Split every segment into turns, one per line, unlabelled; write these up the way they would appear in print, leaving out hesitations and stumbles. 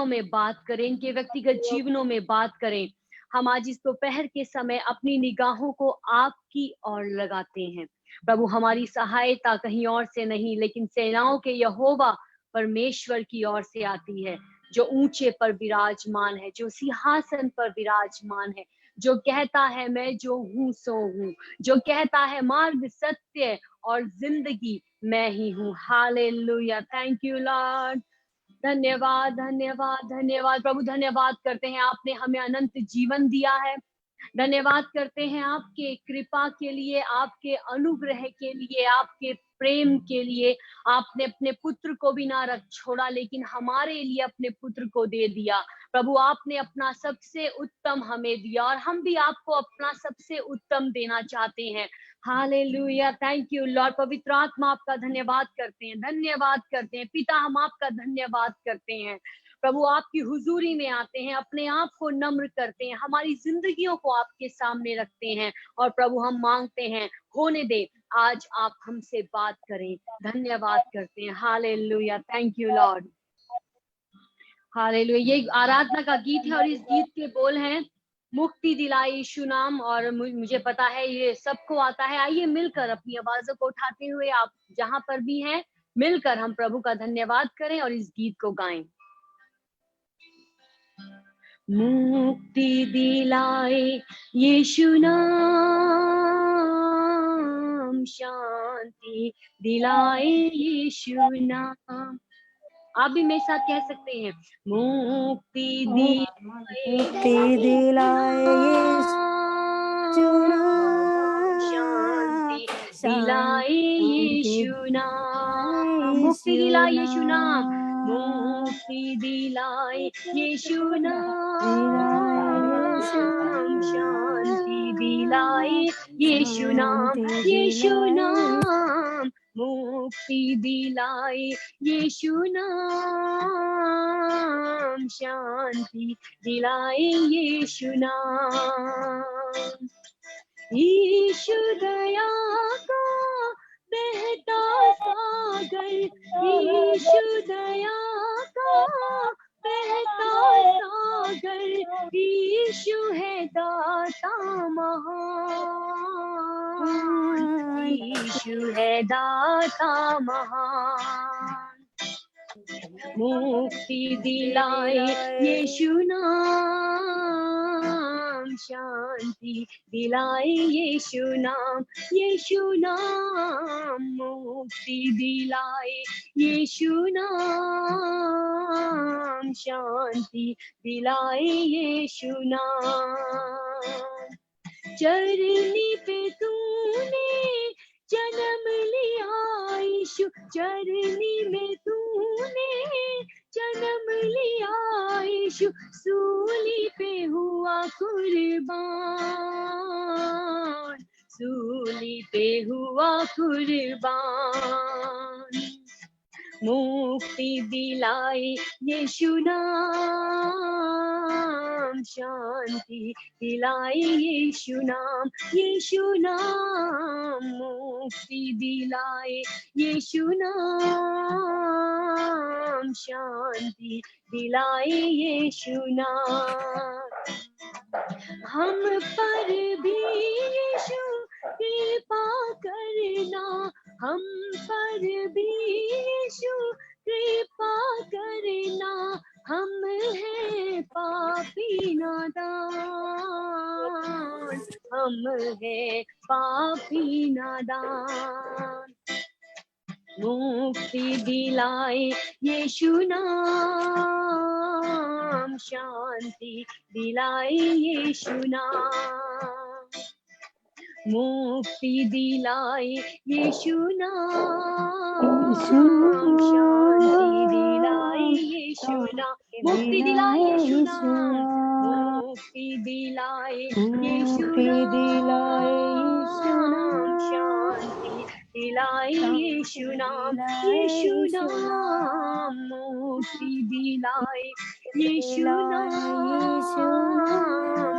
जीवनों में बात करें, इनके व्यक्तिगत जीवनों में बात करें। हम आज इस दोपहर के समय अपनी निगाहों को आपकी ओर लगाते हैं। प्रभु, हमारी सहायता कहीं और से नहीं, लेकिन सेनाओं के यहोवा परमेश्वर की ओर से आती है, जो ऊंचे पर विराजमान है, जो सिंहासन पर विराजमान है, जो कहता है मैं जो हूँ सो हूँ, जो कहता है मार्ग, सत्य और जिंदगी मैं ही हूँ। Hallelujah, thank you Lord. धन्यवाद, धन्यवाद, धन्यवाद प्रभु। धन्यवाद करते हैं, आपने हमें अनंत जीवन दिया है। धन्यवाद करते हैं आपके कृपा के लिए, आपके अनुग्रह के लिए, आपके प्रेम के लिए। आपने अपने पुत्र को भी ना रख छोड़ा, लेकिन हमारे लिए अपने पुत्र को दे दिया। प्रभु, आपने अपना सबसे उत्तम हमें दिया और हम भी आपको अपना सबसे उत्तम देना चाहते हैं। Hallelujah, thank you Lord. पवित्र आत्मा, आपका धन्यवाद करते हैं, धन्यवाद करते हैं। पिता, हम आपका धन्यवाद करते हैं। प्रभु, आपकी हुजूरी में आते हैं, अपने आप को नम्र करते हैं, हमारी जिंदगियों को आपके सामने रखते हैं और प्रभु हम मांगते हैं, होने दे, आज आप हमसे बात करें। धन्यवाद करते हैं। Hallelujah, thank you Lord. Hallelujah. ये आराधना का गीत है और इस गीत के बोल हैं, मुक्ति दिलाए यीशु नाम। और मुझे पता है ये सबको आता है। आइए मिलकर अपनी आवाजों को उठाते हुए, आप जहां पर भी हैं, मिलकर हम प्रभु का धन्यवाद करें और इस गीत को गाएं। मुक्ति दिलाए यीशु नाम, शांति दिलाए यीशु नाम। आप भी मेरे साथ कह सकते हैं, मुक्ति दिलाए
यीशु नाम,
शांति दिलाए यीशु नाम, मुक्ति दिलाए यीशु नाम, मुक्ति दिलाए यीशु नाम, शांति दिलाए यीशु नाम, यीशु नाम, मुक्ति दिलाए यीशु नाम, शांति दिलाए यीशु नाम। यीशु दया का बहता सागर, यीशु दया का बहता सागर, यीशु है दाता महान, यीशु है दाता महान। मुक्ति दिलाए यीशु नाम, शांति दिलाए यीशु नाम, यीशु नाम, मुक्ति दिलाए यीशु नाम, शांति दिलाए यीशु नाम। चरनी पे तूने जन्म लिया यीशु, चरनी में तूने जन्म लिया यीशु, सूली पे हुआ कुर्बान, सूली पे हुआ कुर्बान। मुक्ति दिलाए यीशु नाम, शांति दिलाए यीशु नाम, यीशु नाम, मुक्ति दिलाए यीशु नाम, शांति दिलाए यीशु नाम। हम पर भी यीशु कृपा करना, हम पर भी यीशु कृपा करना, हम हैं पापी नादान, हम हैं पापी नादान। मुक्ति दिलाए यीशु नाम, शांति दिलाए यीशु नाम, मुक्ति दिलाए यीशु नाम, शांति दिलाए यीशु नाम, मुक्ति दिलाए यीशु नाम, मुक्ति दिलाए यीशु नाम, शांति दिलाए यीशु नाम, यीशु नाम, मुक्ति दिलाए यीशु नाम,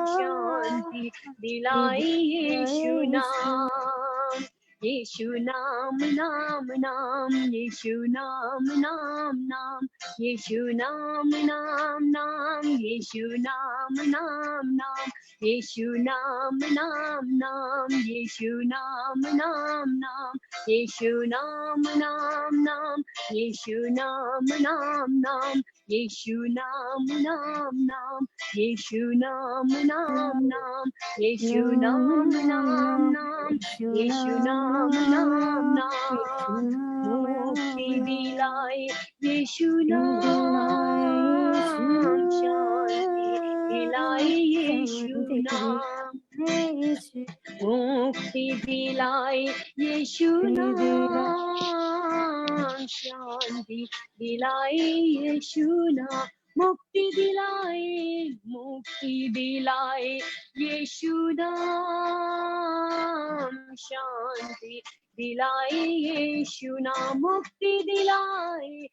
शांति दिलाए यीशु नाम, यीशु नाम नाम नाम, यीशु नाम नाम नाम, यीशु नाम नाम नाम, यीशु नाम नाम नाम, यीशु नाम नाम नाम, यीशु नाम नाम नाम, यीशु नाम नाम नाम, यीशु नाम नाम नाम, यीशु नाम नाम नाम, यीशु नाम नाम नाम, यीशु नाम नाम नाम, यीशु नाम नाम नाम, मुक्ति दिलाए यीशु नाम, शांति दिलाए यीशु नाम, मुक्ति दिलाए यीशु नाम, शांति दिलाए यीशु नाम, मुक्ति दिलाए यीशु नाम, शांति दिलाए यीशु नाम, मुक्ति दिलाए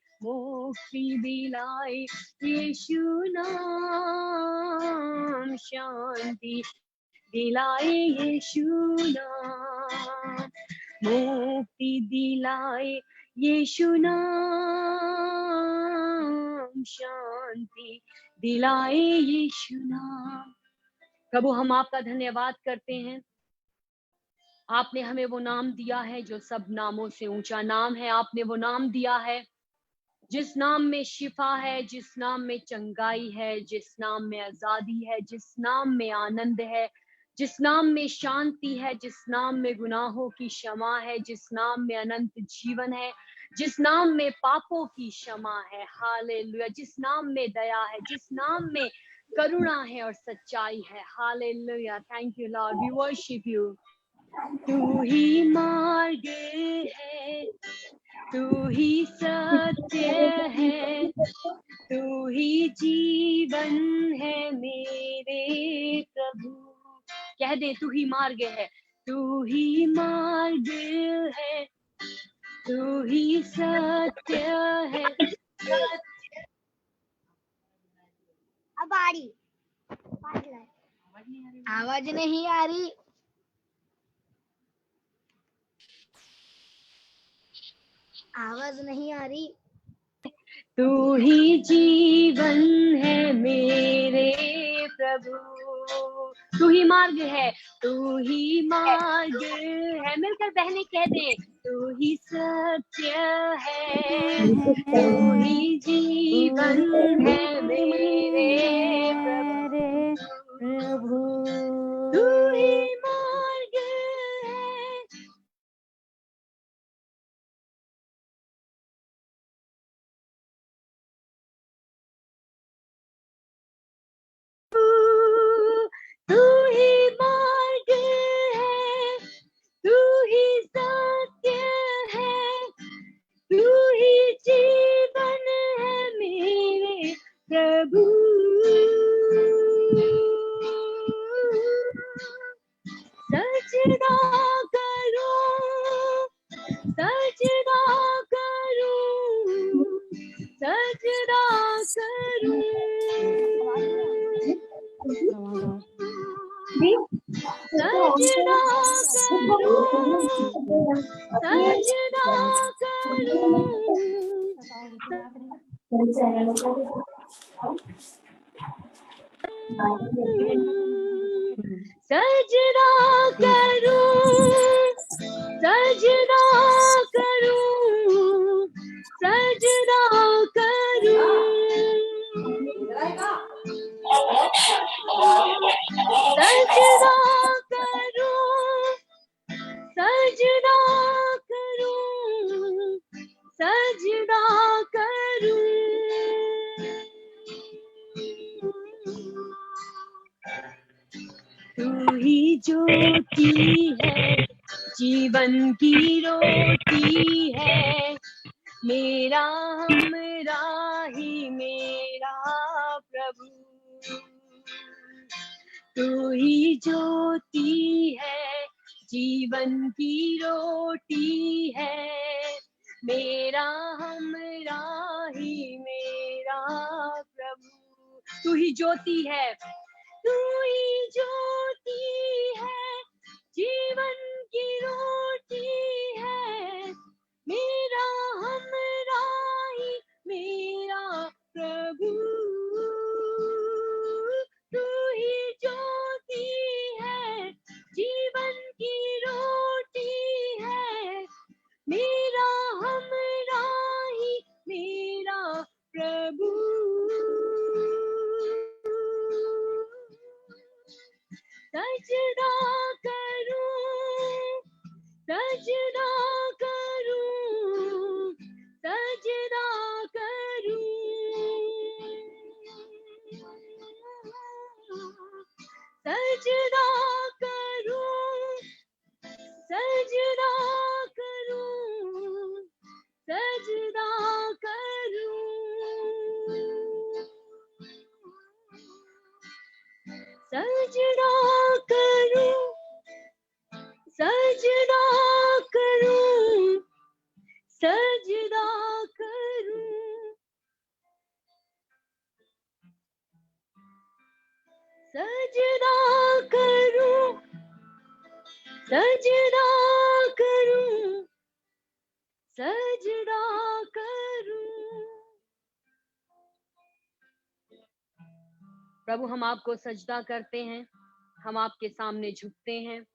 यीशु नाम, शांति दिलाए यीशु नाम, मुक्ति दिलाए यीशु नाम, शांति दिलाए यीशु नाम। प्रभु हम आपका धन्यवाद करते हैं, आपने हमें वो नाम दिया है जो सब नामों से ऊंचा नाम है। आपने वो नाम दिया है जिस नाम में शिफा है, जिस नाम में चंगाई है, जिस नाम में आजादी है, जिस नाम में आनंद है, जिस नाम में शांति है, जिस नाम में गुनाहों की क्षमा है, जिस नाम में अनंत जीवन है, जिस नाम में पापों की क्षमा है। हालेलुया। जिस नाम में दया है, जिस नाम में करुणा है और सच्चाई है। Hallelujah. Thank you lord, we worship you. तू ही मार्ग है, तू ही सत्य है, तू ही जीवन है मेरे प्रभु। कह दे, तू ही मार्ग है, तू ही मार्ग है, तू ही सत्य है।
अब आ रही आवाज नहीं आ रही। आवाज नहीं आ रही।
तू ही जीवन है मेरे प्रभु, तू ही मार्ग है, तू ही मार्ग है। मिलकर बहनें कह दे, तू ही सत्य है, तू ही जीवन है मेरे प्रभु, तू ही मार्ग है। तू ही मार्ग है, तू ही सत्य है, तू ही जीवन है मेरे प्रभु। सजदा करूं, सजदा करूं, सजदा करूं, सजदा करूं, सजदा करूं, सजदा करूं, सजदा करूं, सजदा करूं, सजदा करूं, सजदा करूं, सजदा करूं। तू ही ज्योति है, जीवन की रोटी है, मेरा हमरा ही मेरा प्रभु। तू ही ज्योति है, जीवन की रोटी है, मेरा हमरा ही मेरा प्रभु। तू ही ज्योति है, तू ही ज्योति है, जीवन की रोटी सजदा करूं, सजदा करूं, सजदा करूं, सजदा करूं, सजदा करूं, सजदा करूं, सजदा करूं, सजदा करूं, सजदा करूं, सजदा करूं, सजदा करूं, सजदा करूं। प्रभु, हम आपको सजदा करते हैं, हम आपके सामने झुकते हैं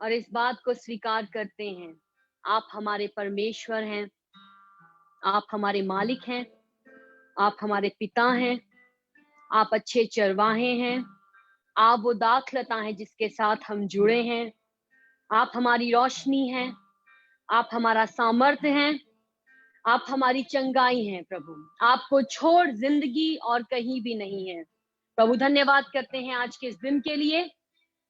और इस बात को स्वीकार करते हैं, आप हमारे परमेश्वर हैं, आप हमारे मालिक हैं, आप हमारे पिता हैं, आप अच्छे चरवाहे हैं, आप वो दाखलता हैं जिसके साथ हम जुड़े हैं, आप हमारी रोशनी हैं, आप हमारा सामर्थ्य हैं, आप हमारी चंगाई हैं। प्रभु, आपको छोड़ जिंदगी और कहीं भी नहीं है। प्रभु, धन्यवाद करते हैं आज के इस दिन के लिए।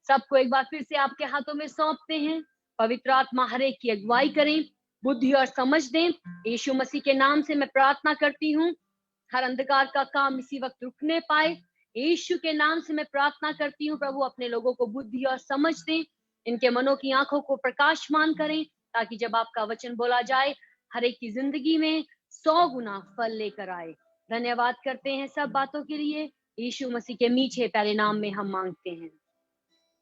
सबको एक बार फिर से आपके हाथों में सौंपते हैं। पवित्र आत्मा हर एक की अगुवाई करें, बुद्धि और समझ दें। यीशु मसीह के नाम से मैं प्रार्थना करती हूँ, हर अंधकार का काम इसी वक्त रुकने पाए। यीशु के नाम से मैं प्रार्थना करती हूँ, प्रभु अपने लोगों को बुद्धि और समझ दें, इनके मनों की आंखों को प्रकाशमान करें, ताकि जब आपका वचन बोला जाए हर एक की जिंदगी में 100 गुना फल लेकर आए। धन्यवाद करते हैं सब बातों के लिए, यीशु मसीह के मीठे प्यारे नाम में हम मांगते हैं,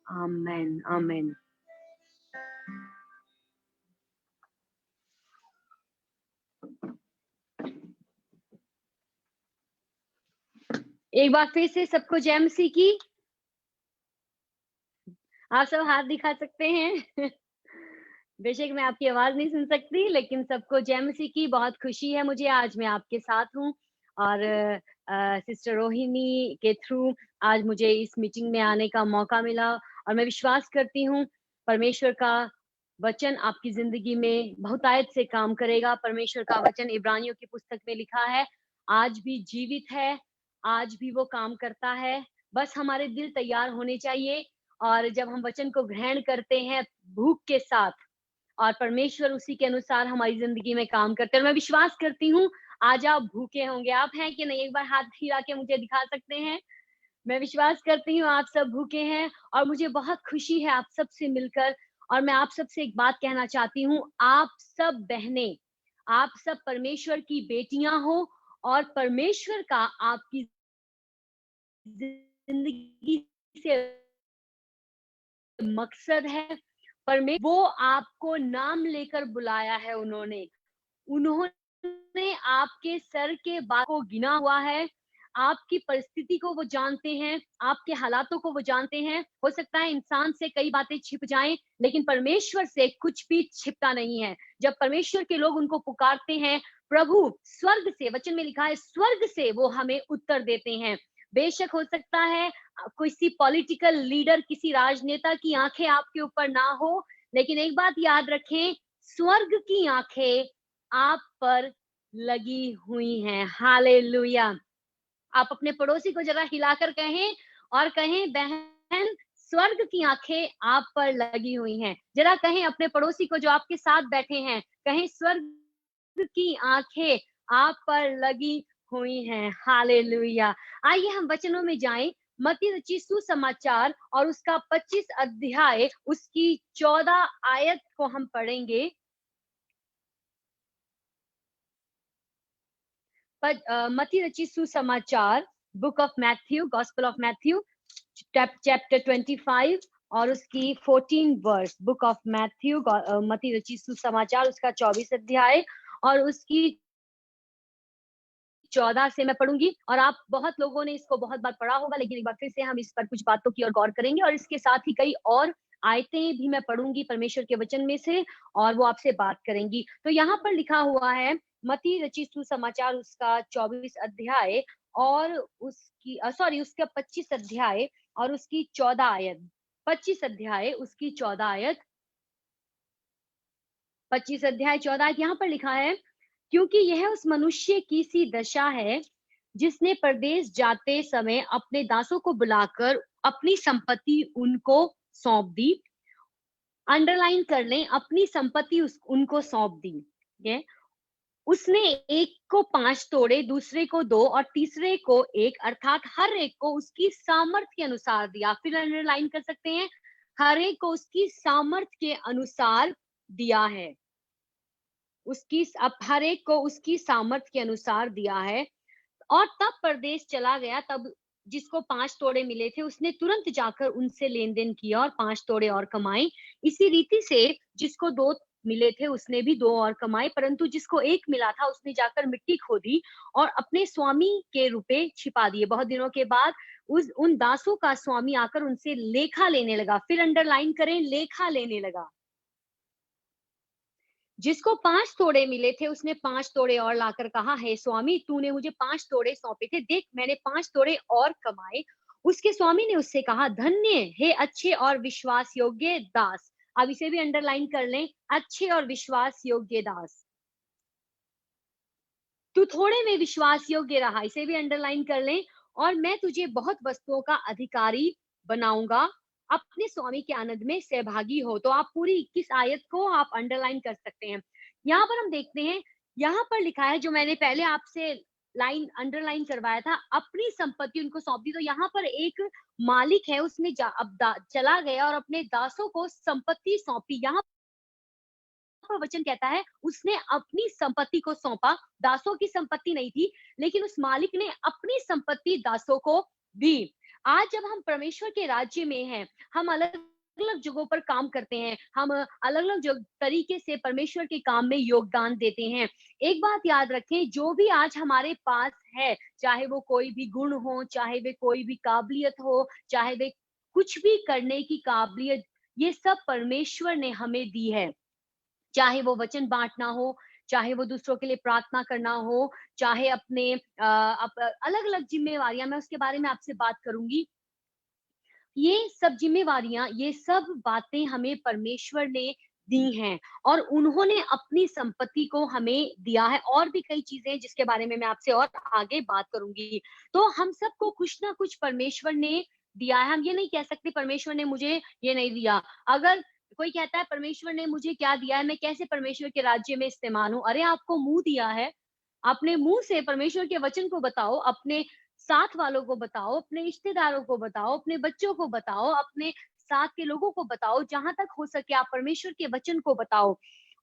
आमेन आमेन। एक बार फिर से सबको जय मसीह की। आप सब हाथ दिखा सकते हैं। बेशक मैं आपकी आवाज नहीं सुन सकती, लेकिन सबको जय मसीह की। बहुत खुशी है मुझे, आज मैं आपके साथ हूँ और सिस्टर रोहिणी के थ्रू आज मुझे इस मीटिंग में आने का मौका मिला और मैं विश्वास करती हूँ परमेश्वर का वचन आपकी जिंदगी में बहुतायत से काम करेगा। परमेश्वर का वचन इब्रानियों की पुस्तक में लिखा है, आज भी जीवित है, आज भी वो काम करता है। बस हमारे दिल तैयार होने चाहिए और जब हम वचन को ग्रहण करते हैं भूख के साथ और परमेश्वर उसी के अनुसार हमारी जिंदगी में काम करते हैं। मैं विश्वास करती हूँ आज आप भूखे होंगे। आप हैं कि नहीं? एक बार हाथ हिला के मुझे दिखा सकते हैं? मैं विश्वास करती हूँ आप सब भूखे हैं और मुझे बहुत खुशी है आप सब से मिलकर। और मैं आप सब से एक बात कहना चाहती हूँ, आप सब बहनें, आप सब परमेश्वर की बेटियां हो और परमेश्वर का आपकी जिंदगी से मकसद है। परमेश्वर वो आपको नाम लेकर बुलाया है, उन्होंने आपके सर के बाल को गिना हुआ है, आपकी परिस्थिति को वो जानते हैं, आपके हालातों को वो जानते हैं। हो सकता है इंसान से कई बातें छिप जाएं, लेकिन परमेश्वर से कुछ भी छिपता नहीं है। जब परमेश्वर के लोग उनको पुकारते हैं, प्रभु स्वर्ग से, वचन में लिखा है स्वर्ग से वो हमें उत्तर देते हैं। बेशक हो सकता है किसी पॉलिटिकल लीडर, किसी राजनेता की आंखें आपके ऊपर ना हो, लेकिन एक बात याद रखें, स्वर्ग की आंखें आप पर लगी हुई हैं। हालेलुया। आप अपने पड़ोसी को जरा हिलाकर कहें और कहें, बहन स्वर्ग की आंखें आप पर लगी हुई हैं। जरा कहें अपने पड़ोसी को जो आपके साथ बैठे हैं, कहें स्वर्ग की आंखें आप पर लगी हुई हैं। हालेलुया। आइए हम वचनों में जाएं। मत्ती रचित सुसमाचार और उसका 25 अध्याय, उसकी 14 आयत को हम पढ़ेंगे। मत्ती रचित सुसमाचार, book of Matthew, gospel of Matthew, chapter 25 और उसकी 14 वर्स। बुक ऑफ मैथ्यू, मत्ती रचित सुसमाचार, उसका 24 अध्याय और उसकी 14 से मैं पढ़ूंगी। और आप बहुत लोगों ने इसको बहुत बार पढ़ा होगा, लेकिन एक बार फिर से हम इस पर कुछ बातों की ओर गौर करेंगे और इसके साथ ही कई और आयतें भी मैं पढ़ूंगी परमेश्वर के वचन में से और वो आपसे बात करेंगी। तो यहाँ पर लिखा हुआ है मत्ती रचित सुसमाचार, उसका 24 अध्याय और उसकी उसका 25 अध्याय और उसकी 14 आयत। 25 अध्याय उसकी 14 आयत, 25 अध्याय 14 आयत यहाँ पर लिखा है, क्योंकि यह उस मनुष्य की सी दशा है जिसने परदेश जाते समय अपने दासों को बुलाकर अपनी संपत्ति उनको सौंप दी। अंडरलाइन कर लें, अपनी संपत्ति उनको सौंप दी। ये उसने एक को 5 तोड़े, दूसरे को 2 और तीसरे को 1, अर्थात हर एक को उसकी सामर्थ्य के अनुसार दिया। फिर अंडरलाइन कर सकते हैं, हर एक को उसकी सामर्थ्य के अनुसार दिया है। उसकी अब हर एक को उसकी सामर्थ्य के अनुसार दिया है। और तब परदेश चला गया, तब जिसको 5 तोड़े मिले थे उसने तुरंत जाकर उनसे लेन-देन किया और 5 तोड़े और कमाए। इसी रीति से जिसको 2 मिले थे उसने भी 2 और कमाए, परंतु जिसको 1 मिला था उसने जाकर मिट्टी खोदी और अपने स्वामी के रुपए छिपा दिए। बहुत दिनों के बाद उन दासों का स्वामी आकर उनसे लेखा लेने लगा। फिर अंडरलाइन करें, लेखा लेने लगा। जिसको 5 तोड़े मिले थे उसने 5 तोड़े और लाकर कहा, हे स्वामी, तूने मुझे 5 तोड़े सौंपे थे, देख मैंने 5 तोड़े और कमाए। उसके स्वामी ने उससे कहा, धन्य हे अच्छे और विश्वास योग्य दास। अब इसे भी अंडरलाइन कर लें, अच्छे और विश्वास योग्य दास। तू थोड़े में विश्वास योग्य रहा, इसे भी अंडरलाइन कर लें, और मैं तुझे बहुत वस्तुओं का अधिकारी बनाऊंगा। अपने स्वामी के आनंद में सहभागी हो। तो आप पूरी 21 आयत को आप अंडरलाइन कर सकते हैं। यहाँ पर हम देखते हैं, यहाँ पर लिखा है, जो मैंने पहले आपसे लाइन अंडरलाइन करवाया था, अपनी संपत्ति उनको सौंप दी। तो यहाँ पर एक मालिक है, उसने चला गया और अपने दासों को संपत्ति सौंपी। यहाँ पर वचन कहता है उसने अपनी संपत्ति को सौंपा। दासों की संपत्ति नहीं थी, लेकिन उस मालिक ने अपनी संपत्ति दासों को दी। आज जब हम परमेश्वर के राज्य में हैं, हम अलग अलग जगहों पर काम करते हैं, हम अलग अलग तरीके से परमेश्वर के काम में योगदान देते हैं। एक बात याद रखें, जो भी आज हमारे पास है, चाहे वो कोई भी गुण हो, चाहे वे कोई भी काबिलियत हो, चाहे वे कुछ भी करने की काबिलियत, ये सब परमेश्वर ने हमें दी है। चाहे वो वचन बाँटना हो, चाहे वो दूसरों के लिए प्रार्थना करना हो, चाहे अपने अलग-अलग ज़िम्मेवारियाँ, मैं उसके बारे में आपसे बात करूँगी। ये सब ज़िम्मेवारियाँ, ये सब बातें हमें परमेश्वर ने दी हैं और उन्होंने अपनी संपत्ति को हमें दिया है। और भी कई चीज़ें हैं जिसके बारे में मैं आपसे और आगे बात करूँगी। तो हम सबको कुछ ना कुछ परमेश्वर ने दिया है। हम ये नहीं कह सकते परमेश्वर ने मुझे ये नहीं दिया। अगर कोई कहता है परमेश्वर ने मुझे क्या दिया है, मैं कैसे परमेश्वर के राज्य में इस्तेमाल हूँ? अरे आपको मुँह दिया है, अपने मुँह से परमेश्वर के वचन को बताओ, अपने साथ वालों को बताओ, अपने रिश्तेदारों को बताओ, अपने बच्चों को बताओ, अपने साथ के लोगों को बताओ, जहाँ तक हो सके आप परमेश्वर के वचन को बताओ।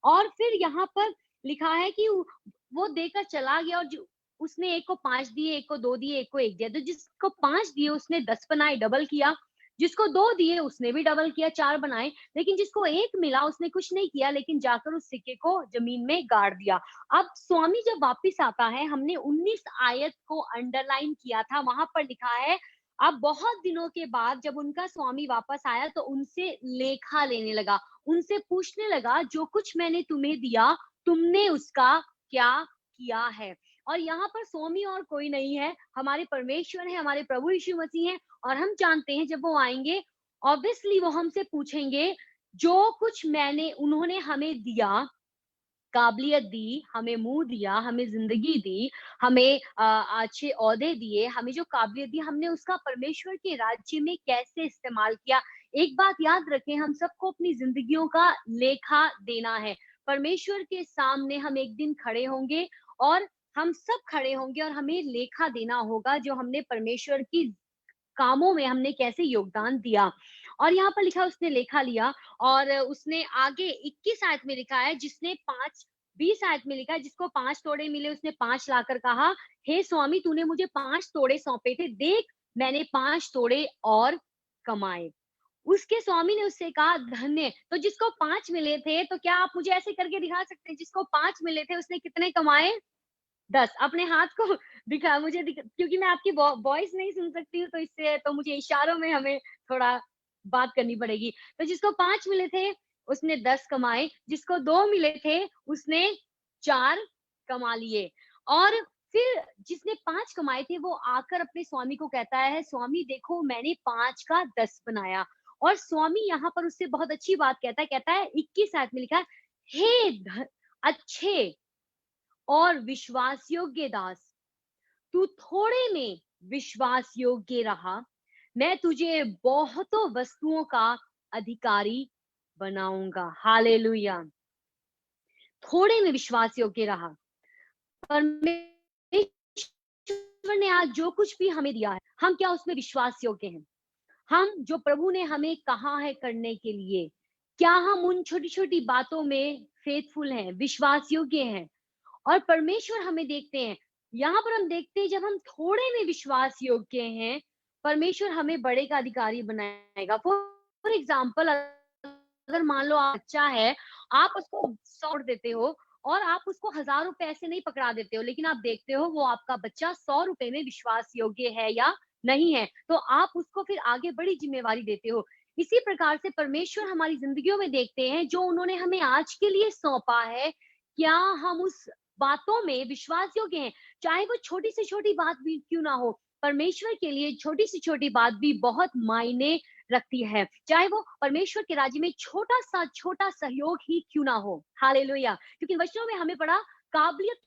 और फिर यहाँ पर लिखा है कि वो देकर चला गया और जो उसने एक को 5 दिए, एक को 2 दिए, एक को 1 दिया। तो जिसको 5 दिए उसने 10 बनाए, डबल किया। जिसको 2 दिए उसने भी डबल किया, 4 बनाए। लेकिन जिसको 1 मिला उसने कुछ नहीं किया, लेकिन जाकर उस सिक्के को ज़मीन में गाड़ दिया। अब स्वामी जब वापिस आता है, हमने 19 आयत को अंडरलाइन किया था, वहां पर लिखा है, अब बहुत दिनों के बाद जब उनका स्वामी वापस आया तो उनसे लेखा लेने लगा, उनसे पूछने लगा, जो कुछ मैंने तुम्हें दिया तुमने उसका क्या किया है। और यहाँ पर स्वामी और कोई नहीं है, हमारे परमेश्वर है, हमारे प्रभु यीशु मसीह हैं। और हम जानते हैं जब वो आएंगे, ऑब्वियसली वो हमसे पूछेंगे, जो कुछ मैंने उन्होंने हमें दिया, काबिलियत दी, हमें मुँह दिया, हमें ज़िंदगी दी, हमें अच्छे ओहदे दिए, हमें जो काबिलियत दी, हमने उसका परमेश्वर के राज्य में कैसे इस्तेमाल किया। एक बात याद रखें, हम सबको अपनी ज़िंदगियों का लेखा देना है। परमेश्वर के सामने हम एक दिन खड़े होंगे और हम सब खड़े होंगे और हमें लेखा देना होगा, जो हमने परमेश्वर की कामों में हमने कैसे योगदान दिया। और यहाँ पर लिखा उसने लेखा लिया और उसने आगे 21 आयत में लिखा है, जिसने 5 20 आयत में लिखा है, जिसको 5 तोड़े मिले उसने 5 लाकर कहा, हे स्वामी, तूने मुझे 5 तोड़े सौंपे थे, देख मैंने 5 तोड़े और कमाए। उसके स्वामी ने उससे कहा, धन्य। तो जिसको 5 मिले थे, तो क्या आप मुझे ऐसे करके दिखा सकते हैं, जिसको 5 मिले थे उसने कितने कमाए? 10। अपने हाथ को क्योंकि मैं आपकी वॉइस नहीं सुन सकती हूँ, तो इससे तो मुझे इशारों में हमें थोड़ा बात करनी पड़ेगी। तो जिसको 5 मिले थे, उसने 10 कमाए, जिसको 2 मिले थे, उसने 4 कमा लिए। और फिर जिसने 5 कमाए थे, वो आकर अपने स्वामी को कहता है, स्वामी देखो मैंने 5 का 10 बनाया। और स्वामी यहाँ पर उससे बहुत अच्छी बात कहता है 21 आयत में लिखा है, हे अच्छे और विश्वास योग्य दास, तू थोड़े में विश्वास योग्य रहा, मैं तुझे बहुतों वस्तुओं का अधिकारी बनाऊंगा। हालेलुया। थोड़े में विश्वास योग्य रहा। परमेश्वर ने आज जो कुछ भी हमें दिया है, हम क्या उसमें विश्वास योग्य हैं? हम जो प्रभु ने हमें कहा है करने के लिए, क्या हम उन छोटी-छोटी बातों में फेथफुल हैं, विश्वास योग्य हैं? और परमेश्वर हमें देखते हैं, यहाँ पर हम देखते हैं जब हम थोड़े में विश्वास योग्य हैं, परमेश्वर हमें बड़े का अधिकारी बनाएगा। फॉर एग्जाम्पल, अगर मान लो आप बच्चा है, आप उसको 100 देते हो और आप उसको 1000 रुपए ऐसे नहीं पकड़ा देते हो, लेकिन आप देखते हो वो आपका बच्चा 100 रुपए में विश्वास योग्य है या नहीं है, तो आप उसको फिर आगे बड़ी जिम्मेवारी देते हो। इसी प्रकार से परमेश्वर हमारी जिंदगियों में देखते हैं, जो उन्होंने हमें आज के लिए सौंपा है, क्या हम उस बातों में विश्वास योग्य हैं? चाहे वो छोटी से छोटी बात भी क्यों ना हो, परमेश्वर के लिए छोटी से छोटी बात भी बहुत मायने रखती है। चाहे वो परमेश्वर के राज्य में छोटा सहयोग ही क्यों ना हो। हालेलुया। क्योंकि वचनों में हमें पढ़ा, काबिलियत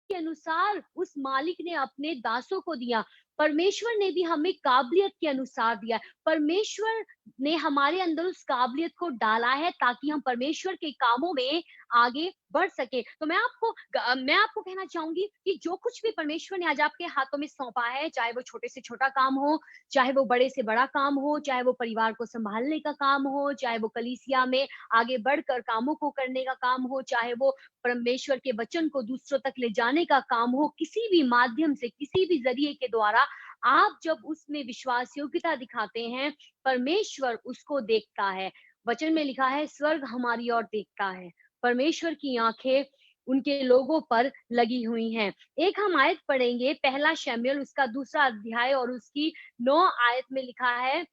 के अनुसार उस मालिक ने अपने दासों को दिया। परमेश्वर ने भी हमें काबिलियत के अनुसार दिया है। परमेश्वर ने हमारे अंदर उस काबिलियत को डाला है ताकि हम परमेश्वर के कामों में आगे बढ़ सके। तो मैं आपको कहना चाहूंगी कि जो कुछ भी परमेश्वर ने आज आपके हाथों में सौंपा है, चाहे वो छोटे से छोटा काम हो, चाहे वो बड़े से बड़ा काम हो, चाहे वो परिवार को संभालने का काम हो, चाहे वो कलीसिया में आगे बढ़कर कामों को करने का काम हो, चाहे वो परमेश्वर के वचन को दूसरों तक ले जाने का काम हो, किसी भी माध्यम से, किसी भी जरिए के द्वारा आप जब उसमें विश्वास योग्यता दिखाते हैं, परमेश्वर उसको देखता है। वचन में लिखा है, स्वर्ग हमारी ओर देखता है, परमेश्वर की आंखें उनके लोगों पर लगी हुई हैं। एक हम आयत पढ़ेंगे, पहला शमूएल उसका 2 अध्याय और उसकी 9 आयत में लिखा है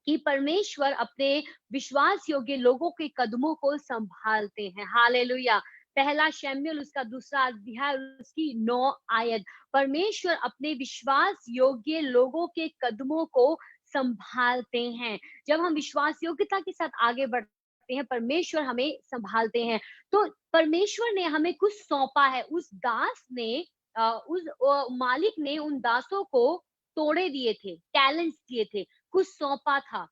कि परमेश्वर अपने विश्वास योग्य लोगों के कदमों को संभालते हैं। हालेलुया। पहला शमूएल उसका 2 अध्याय उसकी 9 आयत। परमेश्वर अपने विश्वास योग्य लोगों के कदमों को संभालते हैं। जब हम विश्वास योग्यता के साथ आगे बढ़ते हैं, परमेश्वर हमें संभालते हैं। तो परमेश्वर ने हमें कुछ सौंपा है। उस दास ने उस मालिक ने उन दासों को तोड़े दिए थे, टैलेंट्स दिए थे, कुछ सौंपा था।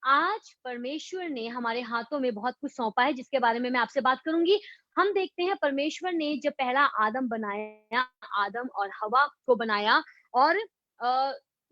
आज परमेश्वर ने हमारे हाथों में बहुत कुछ सौंपा है, जिसके बारे में मैं आपसे बात करूंगी। हम देखते हैं परमेश्वर ने जब पहला आदम बनाया, आदम और हवा को बनाया और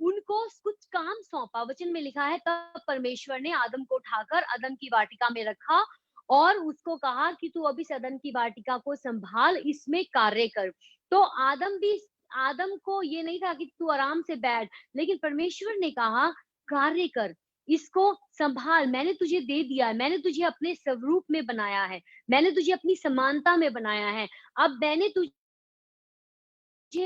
उनको कुछ काम सौंपा। वचन में लिखा है, तब परमेश्वर ने आदम को उठाकर अदन की वाटिका में रखा और उसको कहा कि तू अभी अदन की वाटिका को संभाल, इसमें कार्य कर। तो आदम को ये नहीं था कि तू आराम से बैठ, लेकिन परमेश्वर ने कहा कार्य कर, इसको संभाल, मैंने तुझे दे दिया है, मैंने तुझे अपने स्वरूप में बनाया है, मैंने तुझे अपनी समानता में बनाया है, अब मैंने तुझे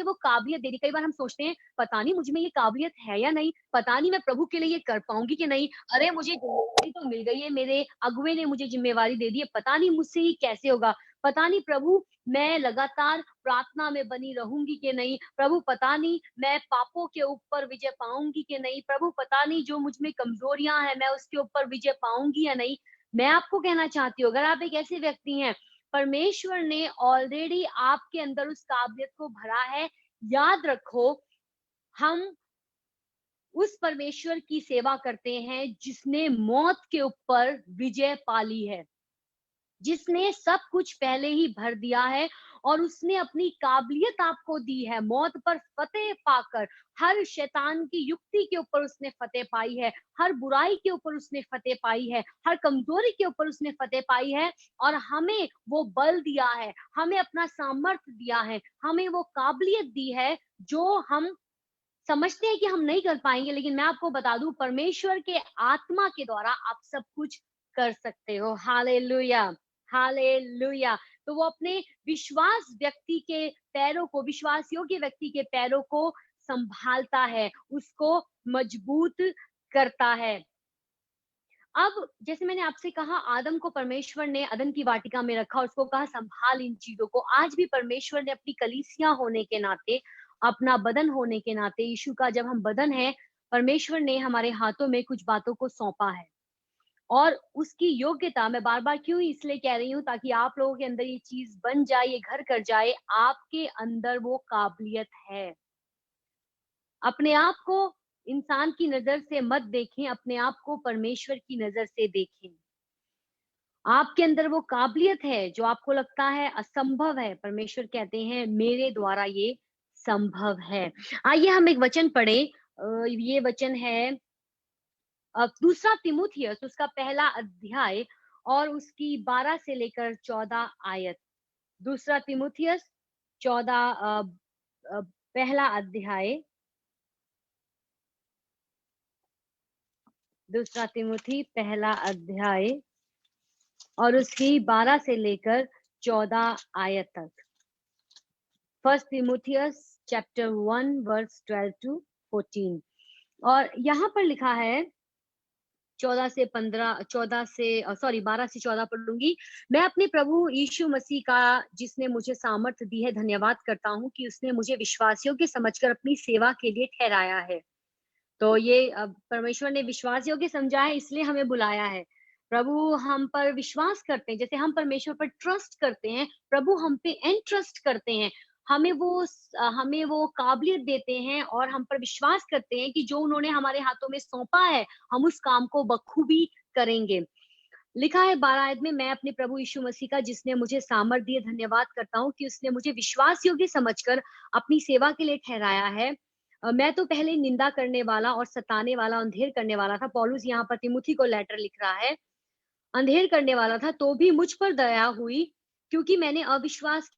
वो काबिलियत दे दी। कई बार हम सोचते हैं, पता नहीं मुझ में ये काबिलियत है या नहीं, पता नहीं मैं प्रभु के लिए ये कर पाऊंगी कि नहीं, अरे मुझे जिम्मेवारी तो मिल गई है, मेरे अगुवे ने मुझे जिम्मेवारी दे दी है, पता नहीं मुझसे ये कैसे होगा, पता नहीं प्रभु मैं लगातार प्रार्थना में बनी रहूंगी कि नहीं, प्रभु पता नहीं मैं पापों के ऊपर विजय पाऊंगी कि नहीं, प्रभु पता नहीं जो मुझ में कमजोरियां हैं मैं उसके ऊपर विजय पाऊंगी या नहीं। मैं आपको कहना चाहती हूँ, अगर आप एक ऐसे व्यक्ति हैं, परमेश्वर ने ऑलरेडी आपके अंदर उस काबिलियत को भरा है। याद रखो, हम उस परमेश्वर की सेवा करते हैं जिसने मौत के ऊपर विजय पाली है, जिसने सब कुछ पहले ही भर दिया है और उसने अपनी काबिलियत आपको दी है मौत पर फतेह पाकर। हर शैतान की युक्ति के ऊपर उसने फतेह पाई है, हर बुराई के ऊपर उसने फतेह पाई है, हर कमजोरी के ऊपर उसने फतेह पाई है और हमें वो बल दिया है, हमें अपना सामर्थ्य दिया है, हमें वो काबिलियत दी है जो हम समझते हैं कि हम नहीं कर पाएंगे, लेकिन मैं आपको बता दूं, परमेश्वर के आत्मा के द्वारा आप सब कुछ कर सकते हो। Hallelujah, hallelujah. तो वो अपने विश्वास योग्य व्यक्ति के पैरों को संभालता है, उसको मजबूत करता है। अब जैसे मैंने आपसे कहा, आदम को परमेश्वर ने अदन की वाटिका में रखा, उसको कहा संभाल इन चीजों को। आज भी परमेश्वर ने अपनी कलीसिया होने के नाते, अपना बदन होने के नाते, यीशु का जब हम बदन है, परमेश्वर ने हमारे हाथों में कुछ बातों को सौंपा है और उसकी योग्यता, मैं बार-बार क्यों इसलिए कह रही हूँ ताकि आप लोगों के अंदर ये चीज़ बन जाए, ये घर कर जाए, आपके अंदर वो काबिलियत है। अपने आप को इंसान की नज़र से मत देखें, अपने आप को परमेश्वर की नज़र से देखें। आपके अंदर वो काबिलियत है जो आपको लगता है असंभव है, परमेश्वर कहते हैं मेरे द्वारा ये संभव है। आइए हम एक वचन पढ़ें, ये वचन है दूसरा तीमुथियुस उसका पहला अध्याय और उसकी 12 से लेकर 14 आयत। दूसरा तीमुथियुस 14 पहला अध्याय, दूसरा तीमुथी पहला अध्याय और उसकी 12 से लेकर 14 आयत तक। फर्स्ट तीमुथियुस चैप्टर 1 वर्स 12 टू 14। और यहाँ पर लिखा है 12 से 14 पढ़ूंगी। मैं अपने प्रभु यीशु मसीह का जिसने मुझे सामर्थ्य दी है धन्यवाद करता हूँ कि उसने मुझे विश्वासियों के समझकर अपनी सेवा के लिए ठहराया है। तो ये परमेश्वर ने विश्वास योग्य समझा है इसलिए हमें बुलाया है। प्रभु हम पर विश्वास करते हैं, जैसे हम परमेश्वर पर ट्रस्ट करते हैं, प्रभु हम पे एंट्रस्ट करते हैं। हमें वो काबिलियत देते हैं और हम पर विश्वास करते हैं कि जो उन्होंने हमारे हाथों में सौंपा है, हम उस काम को बखूबी करेंगे। लिखा है 12 आयत में, मैं अपने प्रभु यीशु मसीह का जिसने मुझे सामर्थ दिए धन्यवाद करता हूँ कि उसने मुझे विश्वास योग्य समझकर अपनी सेवा के लिए ठहराया है। मैं तो पहले निंदा करने वाला और सताने वाला, अंधेर करने वाला था। पौलुस यहाँ पर तिमुथी को लेटर लिख रहा है। अंधेर करने वाला था तो भी मुझ पर दया हुई क्योंकि मैंने अविश्वास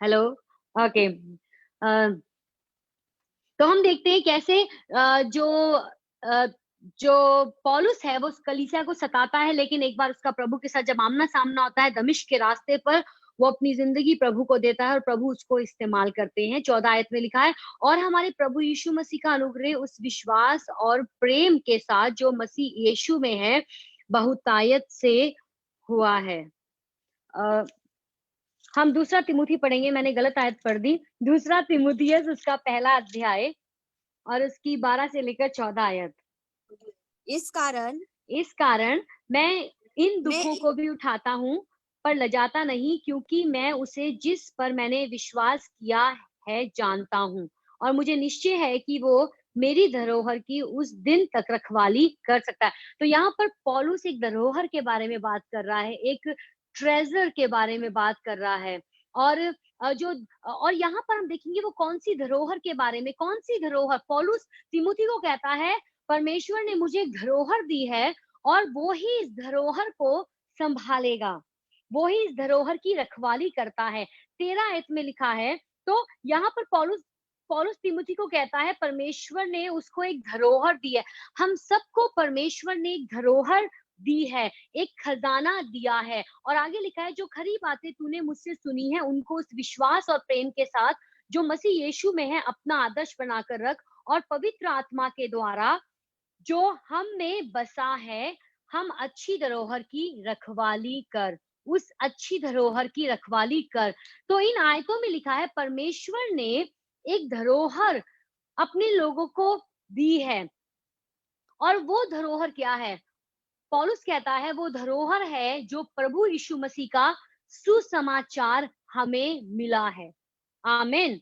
हेलो ओके तो हम देखते हैं कैसे जो पौलुस है वो उस कलीसिया को सताता है, लेकिन एक बार उसका प्रभु के साथ जब आमना सामना होता है दमिश्क के रास्ते पर, वो अपनी जिंदगी प्रभु को देता है और प्रभु उसको इस्तेमाल करते हैं। 14 आयत में लिखा है, और हमारे प्रभु यीशु मसीह का अनुग्रह उस विश्वास और प्रेम के साथ जो मसीह यीशु में है बहुतायत से हुआ है। हम दूसरा तिमुथी पढ़ेंगे, मैंने गलत आयत पढ़ दी। दूसरा तिमुथियुस उसका पहला अध्याय और उसकी 12 से लेकर 14 आयत। इस कारण मैं इन दुखों को भी उठाता हूँ पर लजाता नहीं, क्योंकि मैं उसे जिस पर मैंने विश्वास किया है जानता हूँ और मुझे निश्चय है कि वो मेरी धरोहर की उस दिन तक रखवाली कर सकता है। तो यहाँ पर पौलुस एक धरोहर के बारे में बात कर रहा है, एक ट्रेजर के बारे में बात कर रहा है। और और यहाँ पर हम देखेंगे वो कौन सी धरोहर के बारे में, कौन सी धरोहर। पौलुस तिमुथी को कहता है परमेश्वर ने मुझे एक धरोहर दी है और वो ही इस धरोहर को संभालेगा, वो ही इस धरोहर की रखवाली करता है। 13 आयत में लिखा है, तो यहाँ पर पौलुस पौलुस तिमुथी को कहता है परमेश्वर ने उसको एक धरोहर दी है। हम सबको परमेश्वर ने एक धरोहर दी है, एक खजाना दिया है। और आगे लिखा है, जो खरी बातें तूने मुझसे सुनी है उनको उस विश्वास और प्रेम के साथ जो मसीह यीशु में है अपना आदर्श बनाकर रख, और पवित्र आत्मा के द्वारा जो हम में बसा है, हम अच्छी धरोहर की रखवाली कर, उस अच्छी धरोहर की रखवाली कर। तो इन आयतों में लिखा है परमेश्वर ने एक धरोहर अपने लोगों को दी है। और वो धरोहर क्या है? पौलुस कहता है वो धरोहर है जो प्रभु यीशु मसीह का सुसमाचार हमें मिला है। आमीन।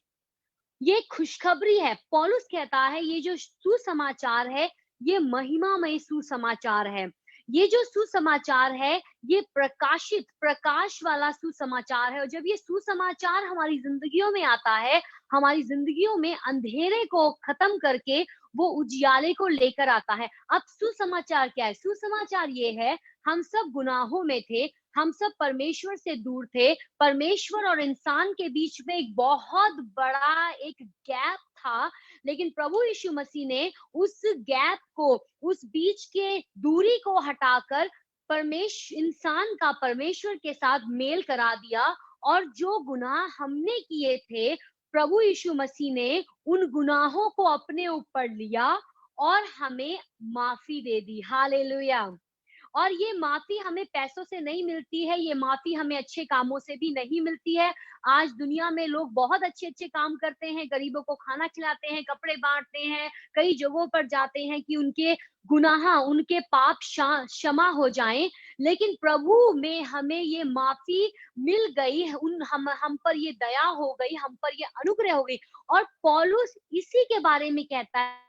ये खुशखबरी है। पौलुस कहता है ये जो सुसमाचार है ये महिमामय सुसमाचार है। ये जो सुसमाचार है ये प्रकाशित प्रकाश वाला सुसमाचार है। और जब ये सुसमाचार हमारी जिंदगियों में आता है, हमारी जिंदगियों में अंधेरे को खत्म करके वो उजियाले को लेकर आता है। अब सुसमाचार क्या है? सुसमाचार ये है, हम सब गुनाहों में थे, हम सब परमेश्वर से दूर थे, परमेश्वर और इंसान के बीच में एक बहुत बड़ा एक गैप था, लेकिन प्रभु यीशु मसीह ने उस गैप को, उस बीच के दूरी को हटाकर इंसान का परमेश्वर के साथ मेल करा दिया। और जो गुनाह हमने किए थे प्रभु यीशु मसीह ने उन गुनाहों को अपने ऊपर लिया और हमें माफी दे दी। हालेलुया। और ये माफी हमें पैसों से नहीं मिलती है, ये माफी हमें अच्छे कामों से भी नहीं मिलती है। आज दुनिया में लोग बहुत अच्छे-अच्छे काम करते हैं, गरीबों को खाना खिलाते हैं, कपड़े बाँटते हैं, कई जगहों पर जाते हैं कि उनके गुनाह, उनके पाप क्षमा हो जाएँ। लेकिन प्रभु में हमें ये माफी मिल गई, उन हम पर ये दया हो गई, हम पर ये अनुग्रह हो गई। और पौलुस इसी के बारे में कहता है।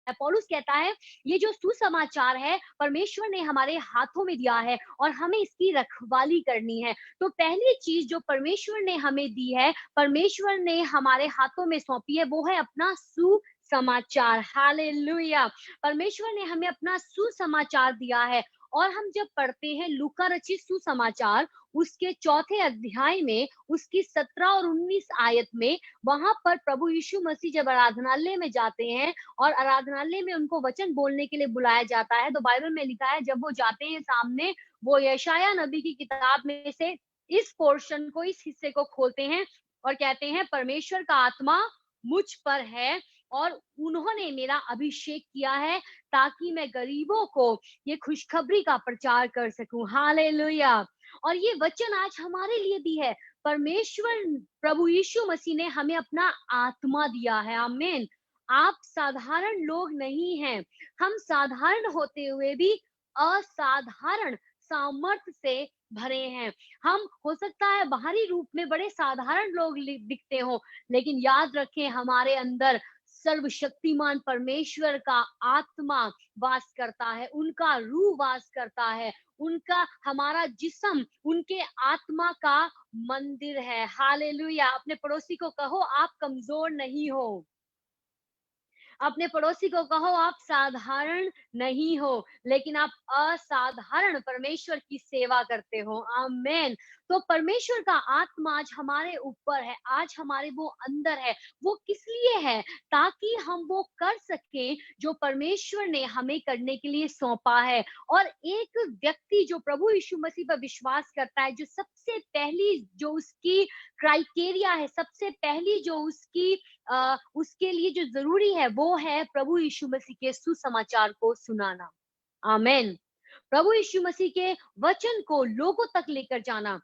पौलुस कहता है, ये जो सुसमाचार है परमेश्वर ने हमारे हाथों में दिया है और हमें इसकी रखवाली करनी है। तो पहली चीज जो परमेश्वर ने हमें दी है, परमेश्वर ने हमारे हाथों में सौंपी है, वो है अपना सुसमाचार। हालेलुया। परमेश्वर ने हमें अपना सुसमाचार दिया है। और हम जब पढ़ते हैं लूका रचित सुसमाचार, उसके 4थे अध्याय में, उसकी 17 और 19 आयत में, वहां पर प्रभु यीशु मसीह जब आराधनालय में जाते हैं और आराधनालय में उनको वचन बोलने के लिए बुलाया जाता है, तो बाइबल में लिखा है जब वो जाते हैं सामने, वो यशायाह नबी की किताब में से इस पोर्शन को, इस हिस्से को खोलते हैं और कहते हैं, परमेश्वर का आत्मा मुझ पर है और उन्होंने मेरा अभिषेक किया है ताकि मैं गरीबों को ये खुशखबरी का प्रचार कर सकूं। हालेलुया। और ये वचन आज हमारे लिए भी है। परमेश्वर प्रभु यीशु मसीह ने हमें अपना आत्मा दिया है। आमीन। आप साधारण लोग नहीं हैं। हम साधारण होते हुए भी असाधारण सामर्थ्य से भरे हैं। हम हो सकता है बाहरी रूप में बड़े साधारण लोग दिखते हो, लेकिन याद रखें हमारे अंदर सर्वशक्तिमान परमेश्वर का आत्मा वास करता है, उनका रूह वास करता है, उनका हमारा जिस्म उनके आत्मा का मंदिर है। हालेलुया। अपने पड़ोसी को कहो आप कमजोर नहीं हो। अपने पड़ोसी को कहो आप साधारण नहीं हो, लेकिन आप असाधारण परमेश्वर की सेवा करते हो। आमेन। तो परमेश्वर का आत्मा आज हमारे ऊपर है, आज हमारे वो अंदर है। वो किस लिए है? ताकि हम वो कर सकें जो परमेश्वर ने हमें करने के लिए सौंपा है। और एक व्यक्ति जो प्रभु यीशु मसीह पर विश्वास करता है, जो सबसे पहली जो उसकी क्राइटेरिया है, सबसे पहली जो उसके लिए जो जरूरी है, वो है प्रभु यीशु मसीह के सुसमाचार को सुनाना। आमेन। प्रभु यीशु मसीह के वचन को लोगों तक लेकर जाना।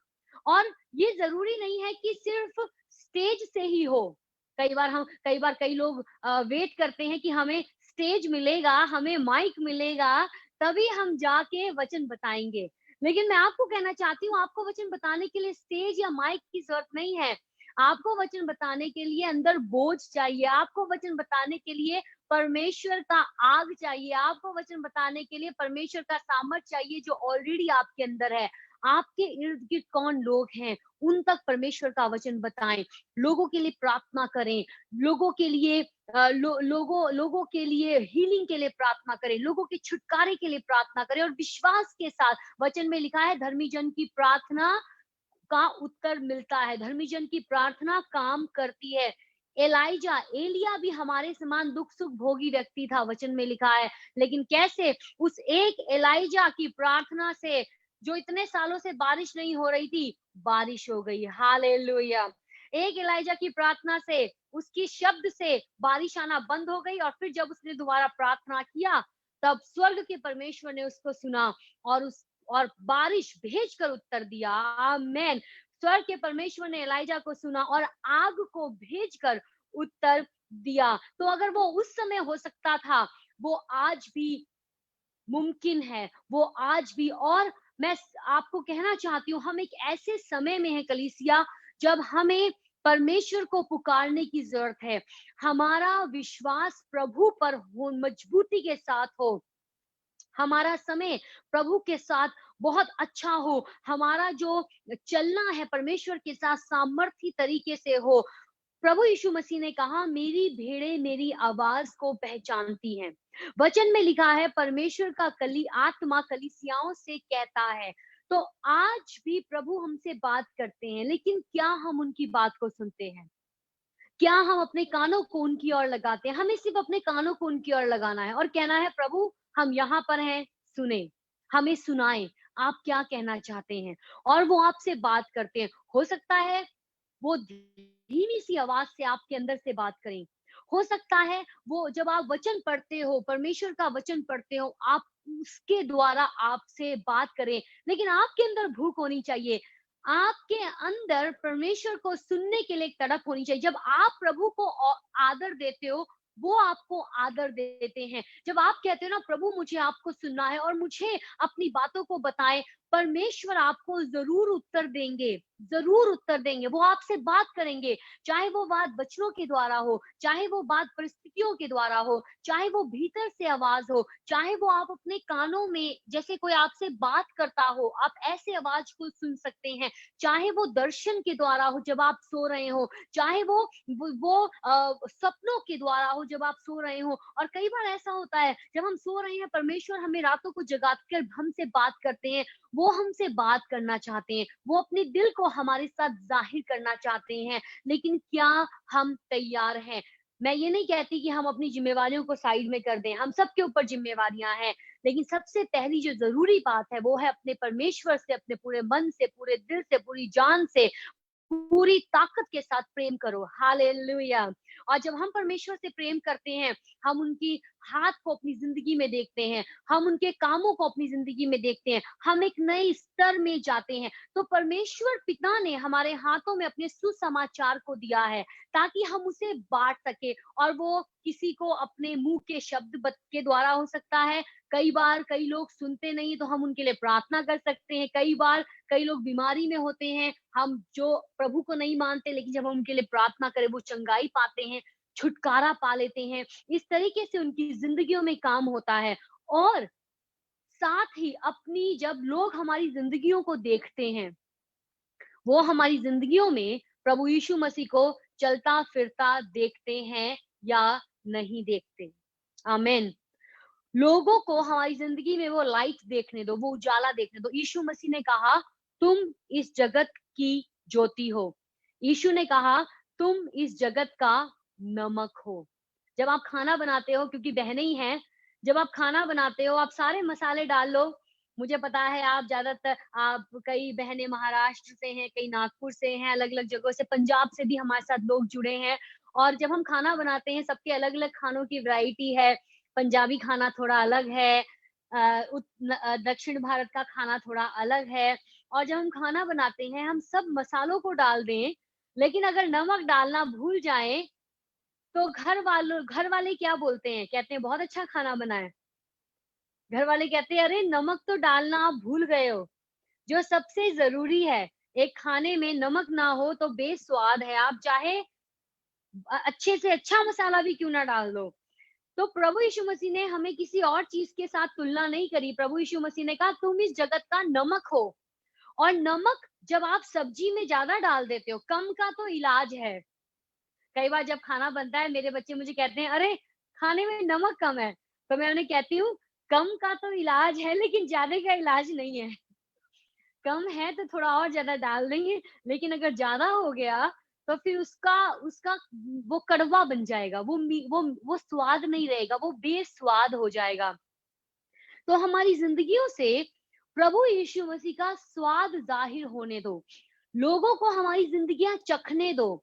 और ये जरूरी नहीं है कि सिर्फ स्टेज से ही हो। कई बार कई लोग वेट करते हैं कि हमें स्टेज मिलेगा, हमें माइक मिलेगा, तभी हम जाके वचन बताएंगे। लेकिन मैं आपको कहना चाहती हूँ, आपको वचन बताने के लिए स्टेज या माइक की जरूरत नहीं है। आपको वचन बताने के लिए अंदर बोझ चाहिए, आपको वचन बताने के लिए परमेश्वर का आग चाहिए, आपको वचन बताने के लिए परमेश्वर का सामर्थ चाहिए जो ऑलरेडी आपके अंदर है। आपके इर्द गिर्द कौन लोग हैं, उन तक परमेश्वर का वचन बताएं, लोगों के लिए प्रार्थना करें, लोगों के लिए लोगों के लिए हीलिंग के लिए प्रार्थना करें, लोगों के छुटकारे के लिए प्रार्थना करें। और विश्वास के साथ, वचन में लिखा है धर्मी जन की प्रार्थना का उत्तर मिलता है, धर्मी जन की प्रार्थना काम करती है। एलिया भी हमारे समान दुख सुख भोगी व्यक्ति था, वचन में लिखा है। लेकिन कैसे उस एक एलाइजा की प्रार्थना से, जो इतने सालों से बारिश नहीं हो रही थी, बारिश हो गई। हालेलुया। एक एलाइजा की प्रार्थना से, उसकी शब्द से बारिश आना बंद हो गई। और फिर जब उसने दोबारा प्रार्थना किया, तब स्वर्ग के परमेश्वर ने उसको सुना और बारिश भेजकर उत्तर दिया। आमेन। स्वर्ग के परमेश्वर ने एलाइजा को सुना और आग को भेजकर उत्तर दिया। तो अगर वो उस समय हो सकता था, वो आज भी मुमकिन है, वो आज भी। और मैं आपको कहना चाहती हूँ, हम एक ऐसे समय में है कलीसिया, जब हमें परमेश्वर को पुकारने की जरूरत है। हमारा विश्वास प्रभु पर हो, मजबूती के साथ हो, हमारा समय प्रभु के साथ बहुत अच्छा हो, हमारा जो चलना है परमेश्वर के साथ सामर्थ्य तरीके से हो। प्रभु यीशु मसीह ने कहा, मेरी भेड़ें मेरी आवाज को पहचानती हैं। वचन में लिखा है, परमेश्वर का आत्मा कलीसियाओं से कहता है। तो आज भी प्रभु हमसे बात करते हैं, लेकिन क्या हम उनकी बात को सुनते हैं? क्या हम अपने कानों को उनकी ओर लगाते हैं? हमें सिर्फ अपने कानों को उनकी ओर लगाना है और कहना है, प्रभु हम यहाँ पर हैं, सुने, हमें सुनाएं, आप क्या कहना चाहते हैं। और वो आपसे बात करते हैं। हो सकता है वो धीमी सी आवाज से आपके अंदर से बात करें। हो सकता है वो जब आप वचन पढ़ते हो, परमेश्वर का वचन पढ़ते हो, आप उसके द्वारा आपसे बात करें, लेकिन आपके अंदर भूख होनी चाहिए। आपके अंदर परमेश्वर को सुनने के लिए एक तड़प होनी चाहिए। जब आप प्रभु को आदर देते हो, वो आपको आदर देते हैं। जब आप कहते हो ना, प्रभु मुझे आपको सुनना है और मुझे अपनी बातों को बताएं, परमेश्वर आपको जरूर उत्तर देंगे, जरूर उत्तर देंगे। वो आपसे बात करेंगे, चाहे वो बात वचनों के द्वारा हो, चाहे वो बात परिस्थितियों के द्वारा हो, चाहे वो भीतर से आवाज हो, चाहे वो आप अपने कानों में जैसे कोई आपसे बात करता हो, आप ऐसे आवाज को सुन सकते हैं। चाहे वो दर्शन के द्वारा हो जब आप सो रहे हो, चाहे वो सपनों के द्वारा हो जब आप सो रहे हो। और कई बार ऐसा होता है, जब हम सो रहे हैं, परमेश्वर हमें रातों को जगाकर हमसे बात करते हैं। वो हमसे बात करना चाहते हैं, वो अपने दिल को हमारे साथ जाहिर करना चाहते हैं, लेकिन क्या हम तैयार हैं? मैं ये नहीं कहती कि हम अपनी जिम्मेवारियों को साइड में कर दें, हम सबके ऊपर जिम्मेवारियां हैं, लेकिन सबसे पहली जो जरूरी बात है वो है अपने परमेश्वर से, अपने पूरे मन से, पूरे दिल से, पूरी जान से, पूरी ताकत के साथ प्रेम करो। हालेलुया। और जब हम परमेश्वर से प्रेम करते हैं, हम उनकी हाथ को अपनी जिंदगी में देखते हैं, हम उनके कामों को अपनी जिंदगी में देखते हैं, हम एक नए स्तर में जाते हैं। तो परमेश्वर पिता ने हमारे हाथों में अपने सुसमाचार को दिया है ताकि हम उसे बांट सके। और वो किसी को अपने मुंह के शब्द के द्वारा हो सकता है। कई बार कई लोग सुनते नहीं, तो हम उनके लिए प्रार्थना कर सकते हैं। कई बार कई लोग बीमारी में होते हैं, हम जो प्रभु को नहीं मानते, लेकिन जब हम उनके लिए प्रार्थना करें, वो चंगाई पाते हैं, छुटकारा पा लेते हैं। इस तरीके से उनकी जिंदगियों में काम होता है। और साथ ही अपनी जब लोग हमारी जिंदगियों को देखते हैं, वो हमारी जिंदगियों में प्रभु यीशु मसीह को चलता फिरता देखते हैं या नहीं देखते। आमीन। लोगों को हमारी जिंदगी में वो लाइट देखने दो, वो उजाला देखने दो। यीशु मसीह ने कहा, तुम इस जगत की ज्योति हो। यीशु ने कहा, तुम इस जगत का नमक हो। जब आप खाना बनाते हो, क्योंकि बहनें ही हैं, जब आप खाना बनाते हो, आप सारे मसाले डाल लो। मुझे पता है आप ज्यादातर, आप कई बहनें महाराष्ट्र से हैं, कई नागपुर से हैं, अलग अलग जगहों से, पंजाब से भी हमारे साथ लोग जुड़े हैं। और जब हम खाना बनाते हैं, सबके अलग अलग खानों की वैरायटी है। पंजाबी खाना थोड़ा अलग है, दक्षिण भारत का खाना थोड़ा अलग है। और जब हम खाना बनाते हैं, हम सब मसालों को डाल दें, लेकिन अगर नमक डालना भूल जाएं, तो घर वाले क्या बोलते हैं? कहते हैं बहुत अच्छा खाना बना है। घर वाले कहते हैं, अरे नमक तो डालना आप भूल गए हो। जो सबसे जरूरी है, एक खाने में नमक ना हो तो बेस्वाद है, आप चाहे अच्छे से अच्छा मसाला भी क्यों ना डाल दो। तो प्रभु यीशु मसीह ने हमें किसी और चीज के साथ तुलना नहीं करी। प्रभु यीशु मसीह ने कहा, तुम इस जगत का नमक हो। और नमक जब आप सब्जी में ज्यादा डाल देते हो, कम का तो इलाज है। कई बार जब खाना बनता है, मेरे बच्चे मुझे कहते हैं, अरे खाने में नमक कम है, तो मैं उन्हें कहती हूँ, कम का तो इलाज है, लेकिन ज्यादा का इलाज नहीं है। कम है तो थोड़ा और ज्यादा डाल देंगे, लेकिन अगर ज्यादा हो गया तो फिर उसका उसका वो कड़वा बन जाएगा, वो स्वाद नहीं रहेगा, वो बेस्वाद हो जाएगा। तो हमारी जिंदगियों से प्रभु यीशु मसीह का स्वाद जाहिर होने दो। लोगों को हमारी जिंदगियां चखने दो,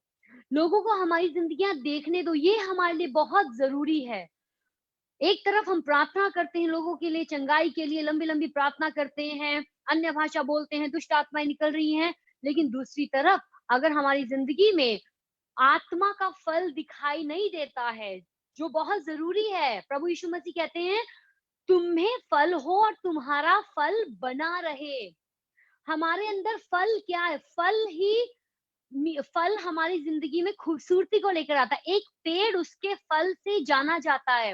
लोगों को हमारी जिंदगियां देखने दो। ये हमारे लिए बहुत जरूरी है। एक तरफ हम प्रार्थना करते हैं लोगों के लिए, चंगाई के लिए लंबी लंबी प्रार्थना करते हैं, अन्य भाषा बोलते हैं, दुष्ट आत्माएं निकल रही हैं, लेकिन दूसरी तरफ अगर हमारी जिंदगी में आत्मा का फल दिखाई नहीं देता है, जो बहुत जरूरी है, प्रभु यीशु मसीह कहते हैं, तुम्हें फल हो और तुम्हारा फल बना रहे। हमारे अंदर फल क्या है? फल हमारी जिंदगी में खूबसूरती को लेकर आता है। एक पेड़ उसके फल से जाना जाता है।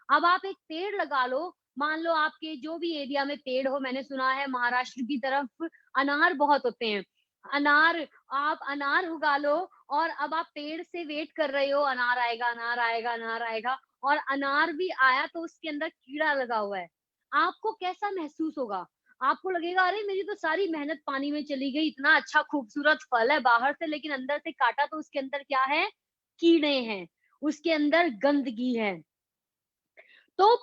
अब आप एक पेड़ लगा लो, मान लो आपके जो भी एरिया में पेड़ हो, मैंने सुना है महाराष्ट्र की तरफ अनार बहुत होते हैं। अनार, आप अनार उगा लो, और अब आप पेड़ से वेट कर रहे हो, अनार आएगा, अनार आएगा, अनार आएगा, और अनार भी आया तो उसके अंदर कीड़ा लगा हुआ है। आपको कैसा महसूस होगा? आपको लगेगा, अरे मेरी तो सारी मेहनत पानी में चली गई, इतना अच्छा खूबसूरत फल है बाहर से, लेकिन अंदर से काटा तो उसके अंदर क्या है? कीड़े हैं, उसके अंदर गंदगी है। तो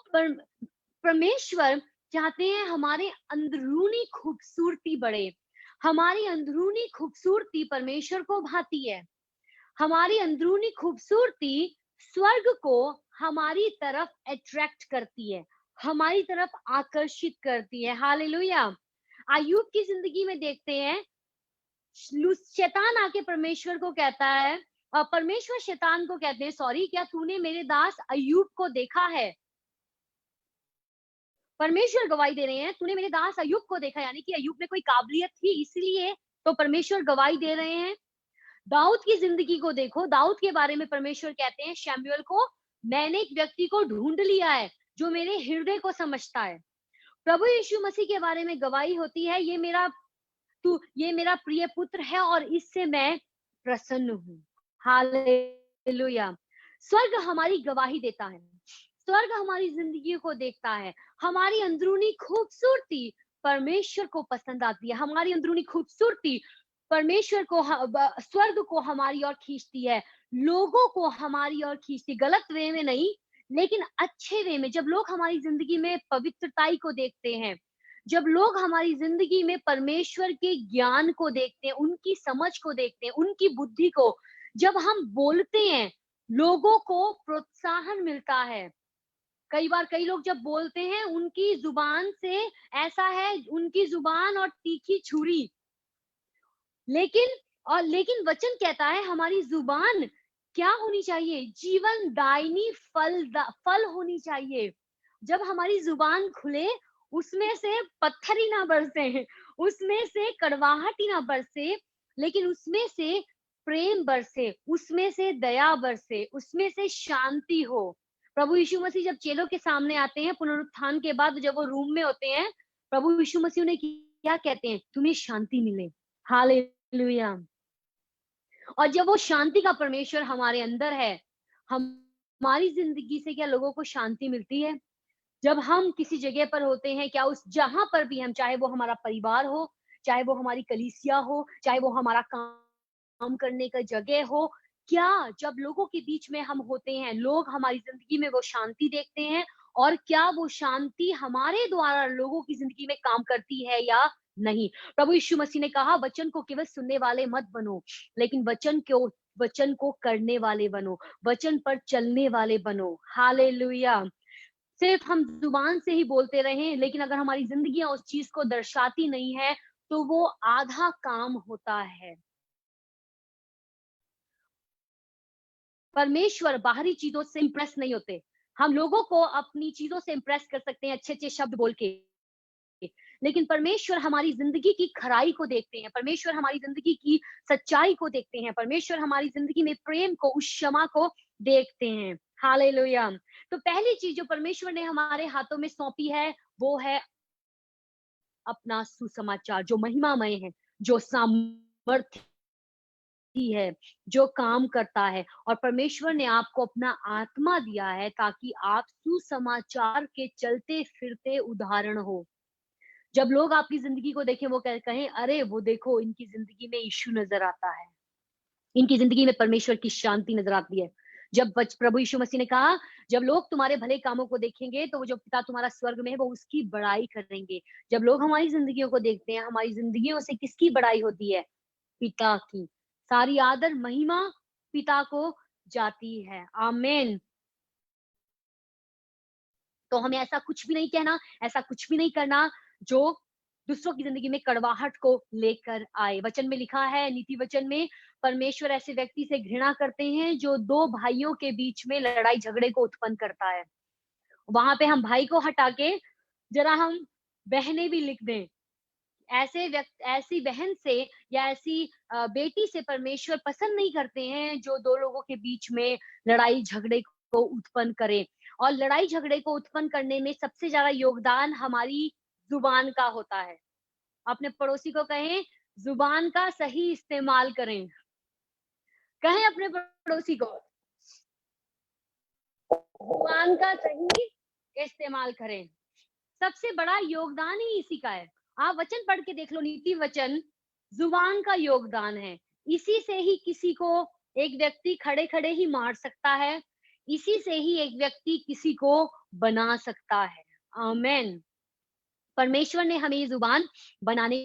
परमेश्वर चाहते हैं हमारे अंदरूनी खूबसूरती बढ़े। हमारी अंदरूनी खूबसूरती परमेश्वर को भाती है। हमारी अंदरूनी खूबसूरती स्वर्ग को हमारी तरफ अट्रैक्ट करती है, हमारी तरफ आकर्षित करती है। हालेलुया। अय्यूब की जिंदगी में देखते हैं, शैतान आके परमेश्वर को कहता है, परमेश्वर शैतान को कहते हैं, सॉरी, क्या तूने मेरे दास अय्यूब को देखा है? परमेश्वर गवाही दे रहे हैं, तूने मेरे दास अय्यूब को देखा, यानी कि अय्यूब में कोई काबिलियत थी इसलिए तो परमेश्वर गवाही दे रहे हैं। दाऊद की जिंदगी को देखो, दाऊद के बारे में परमेश्वर कहते हैं शमूएल को, मैंने एक व्यक्ति को ढूंढ लिया है जो मेरे हृदय को समझता है। प्रभु यीशु मसीह के बारे में गवाही होती है, ये मेरा प्रिय पुत्र है और इससे मैं प्रसन्न हूँ। हालेलुया। स्वर्ग हमारी गवाही देता है, स्वर्ग हमारी जिंदगी को देखता है। हमारी अंदरूनी खूबसूरती परमेश्वर को पसंद आती है, हमारी अंदरूनी खूबसूरती परमेश्वर को, स्वर्ग को हमारी ओर खींचती है, लोगों को हमारी ओर खींचती, गलत वे में नहीं लेकिन अच्छे वे में। जब लोग हमारी जिंदगी में पवित्रताई को देखते हैं, जब लोग हमारी जिंदगी में परमेश्वर के ज्ञान को देखते हैं, उनकी समझ को देखते हैं, उनकी बुद्धि को, जब हम बोलते हैं, लोगों को प्रोत्साहन मिलता है। कई बार कई लोग जब बोलते हैं, उनकी जुबान से ऐसा है, उनकी जुबान और तीखी छुरी, लेकिन वचन कहता है हमारी जुबान क्या होनी चाहिए? जीवन दायिनी फल होनी चाहिए। जब हमारी जुबान खुले, उसमें से पत्थर ही ना बरसे, उसमें से कड़वाहट ही ना बरसे, लेकिन उसमें से प्रेम बरसे, उसमें से दया बरसे, उसमें से शांति हो। प्रभु यीशु मसीह जब चेलों के सामने आते हैं पुनरुत्थान के बाद, जब वो रूम में होते हैं, प्रभु यीशु मसीह उन्हें क्या कहते हैं? तुम्हें शांति मिले। हालेलुया। और जब वो शांति का परमेश्वर हमारे अंदर है, हमारी जिंदगी से क्या लोगों को शांति मिलती है? जब हम किसी जगह पर होते हैं, क्या उस जहां पर भी हम, चाहे वो हमारा परिवार हो, चाहे वो हमारी कलीसिया हो, चाहे वो हमारा काम करने का जगह हो, क्या जब लोगों के बीच में हम होते हैं, लोग हमारी जिंदगी में वो शांति देखते हैं? और क्या वो शांति हमारे द्वारा लोगों की जिंदगी में काम करती है या नहीं? प्रभु यीशु मसीह ने कहा, वचन को केवल सुनने वाले मत बनो, लेकिन वचन को करने वाले बनो, वचन पर चलने वाले बनो। हालेलुया। सिर्फ हम जुबान से ही बोलते रहें, लेकिन अगर हमारी जिंदगियां उस चीज को दर्शाती नहीं है, तो वो आधा काम होता है। परमेश्वर बाहरी चीजों से इंप्रेस नहीं होते। हम लोगों को अपनी चीजों से इंप्रेस कर सकते हैं अच्छे अच्छे शब्द बोल के, लेकिन परमेश्वर हमारी जिंदगी की खराई को देखते हैं, परमेश्वर हमारी जिंदगी की सच्चाई को देखते हैं, परमेश्वर हमारी जिंदगी में प्रेम को, उस क्षमा को देखते हैं। हालेलुया। तो पहली चीज जो परमेश्वर ने हमारे हाथों में सौंपी है, वो है अपना सुसमाचार, जो महिमामय है, जो सामर्थ्य है, जो काम करता है। और परमेश्वर ने आपको अपना आत्मा दिया है ताकि आप सुसमाचार के चलते फिरते उदाहरण हो। जब लोग आपकी जिंदगी को देखें, वो कहें, अरे वो देखो, इनकी जिंदगी में यीशु नजर आता है, इनकी जिंदगी में परमेश्वर की शांति नजर आती है। जब प्रभु यीशु मसीह ने कहा, जब लोग तुम्हारे भले कामों को देखेंगे, तो वो जो पिता तुम्हारा स्वर्ग में है, वो उसकी बड़ाई करेंगे। जब लोग हमारी जिंदगियों को देखते हैं, हमारी जिंदगियों से किसकी बड़ाई होती है? पिता की। सारी आदर महिमा पिता को जाती है। आमीन। तो हमें ऐसा कुछ भी नहीं कहना, ऐसा कुछ भी नहीं करना जो दूसरों की जिंदगी में कड़वाहट को लेकर आए। वचन में लिखा है, नीति वचन में, परमेश्वर ऐसे व्यक्ति से घृणा करते हैं जो दो भाइयों के बीच में लड़ाई झगड़े को उत्पन्न करता है। वहां पे हम भाई को हटा के जरा हम बहनें भी लिख दें। ऐसी बहन से या ऐसी बेटी से परमेश्वर पसंद नहीं करते हैं जो दो लोगों के बीच में लड़ाई झगड़े को उत्पन्न करे। और लड़ाई झगड़े को उत्पन्न करने में सबसे ज्यादा योगदान हमारी जुबान का होता है। अपने पड़ोसी को कहें, जुबान का सही इस्तेमाल करें। कहें अपने पड़ोसी को, जुबान का सही इस्तेमाल करें। सबसे बड़ा योगदान ही इसी का है। आप वचन पढ़ के देख लो, नीति वचन जुबान का योगदान है। इसी से ही किसी को एक व्यक्ति खड़े खड़े ही मार सकता है, इसी से ही एक व्यक्ति किसी को बना सकता है। आमीन। परमेश्वर ने हमें ये जुबान बनाने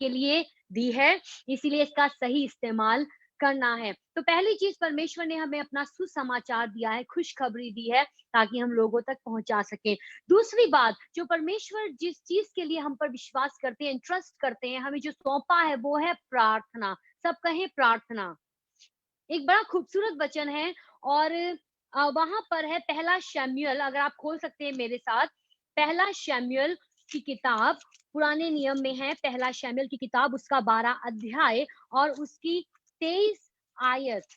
के लिए दी है, इसीलिए इसका सही इस्तेमाल करना है। तो पहली चीज परमेश्वर ने हमें अपना सुसमाचार दिया है, खुशखबरी दी है ताकि हम लोगों तक पहुंचा सकें। दूसरी बात, जो परमेश्वर जिस चीज के लिए हम पर विश्वास करते हैं, ट्रस्ट करते हैं, हमें जो सौंपा है वो है प्रार्थना। सब कहें प्रार्थना। एक बड़ा खूबसूरत वचन है और वहां पर है पहला शमूएल, अगर आप खोल सकते हैं मेरे साथ, पहला शमूएल की किताब पुराने नियम में है, पहला शमूएल की किताब उसका 12 अध्याय और उसकी 23 आयत,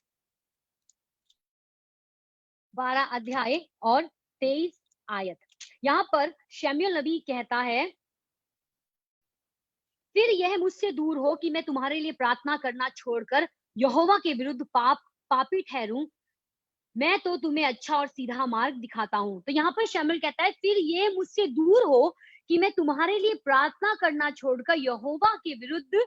12 अध्याय और 23 आयत। यहाँ पर शमूएल नबी कहता है, फिर यह मुझसे दूर हो कि मैं तुम्हारे लिए प्रार्थना करना छोड़कर यहोवा के विरुद्ध पापी ठहरूं। मैं तो तुम्हें अच्छा और सीधा मार्ग दिखाता हूँ। तो यहाँ पर शमूएल कहता है, फिर ये मुझसे दूर हो कि मैं तुम्हारे लिए प्रार्थना करना छोड़कर यहोवा के विरुद्ध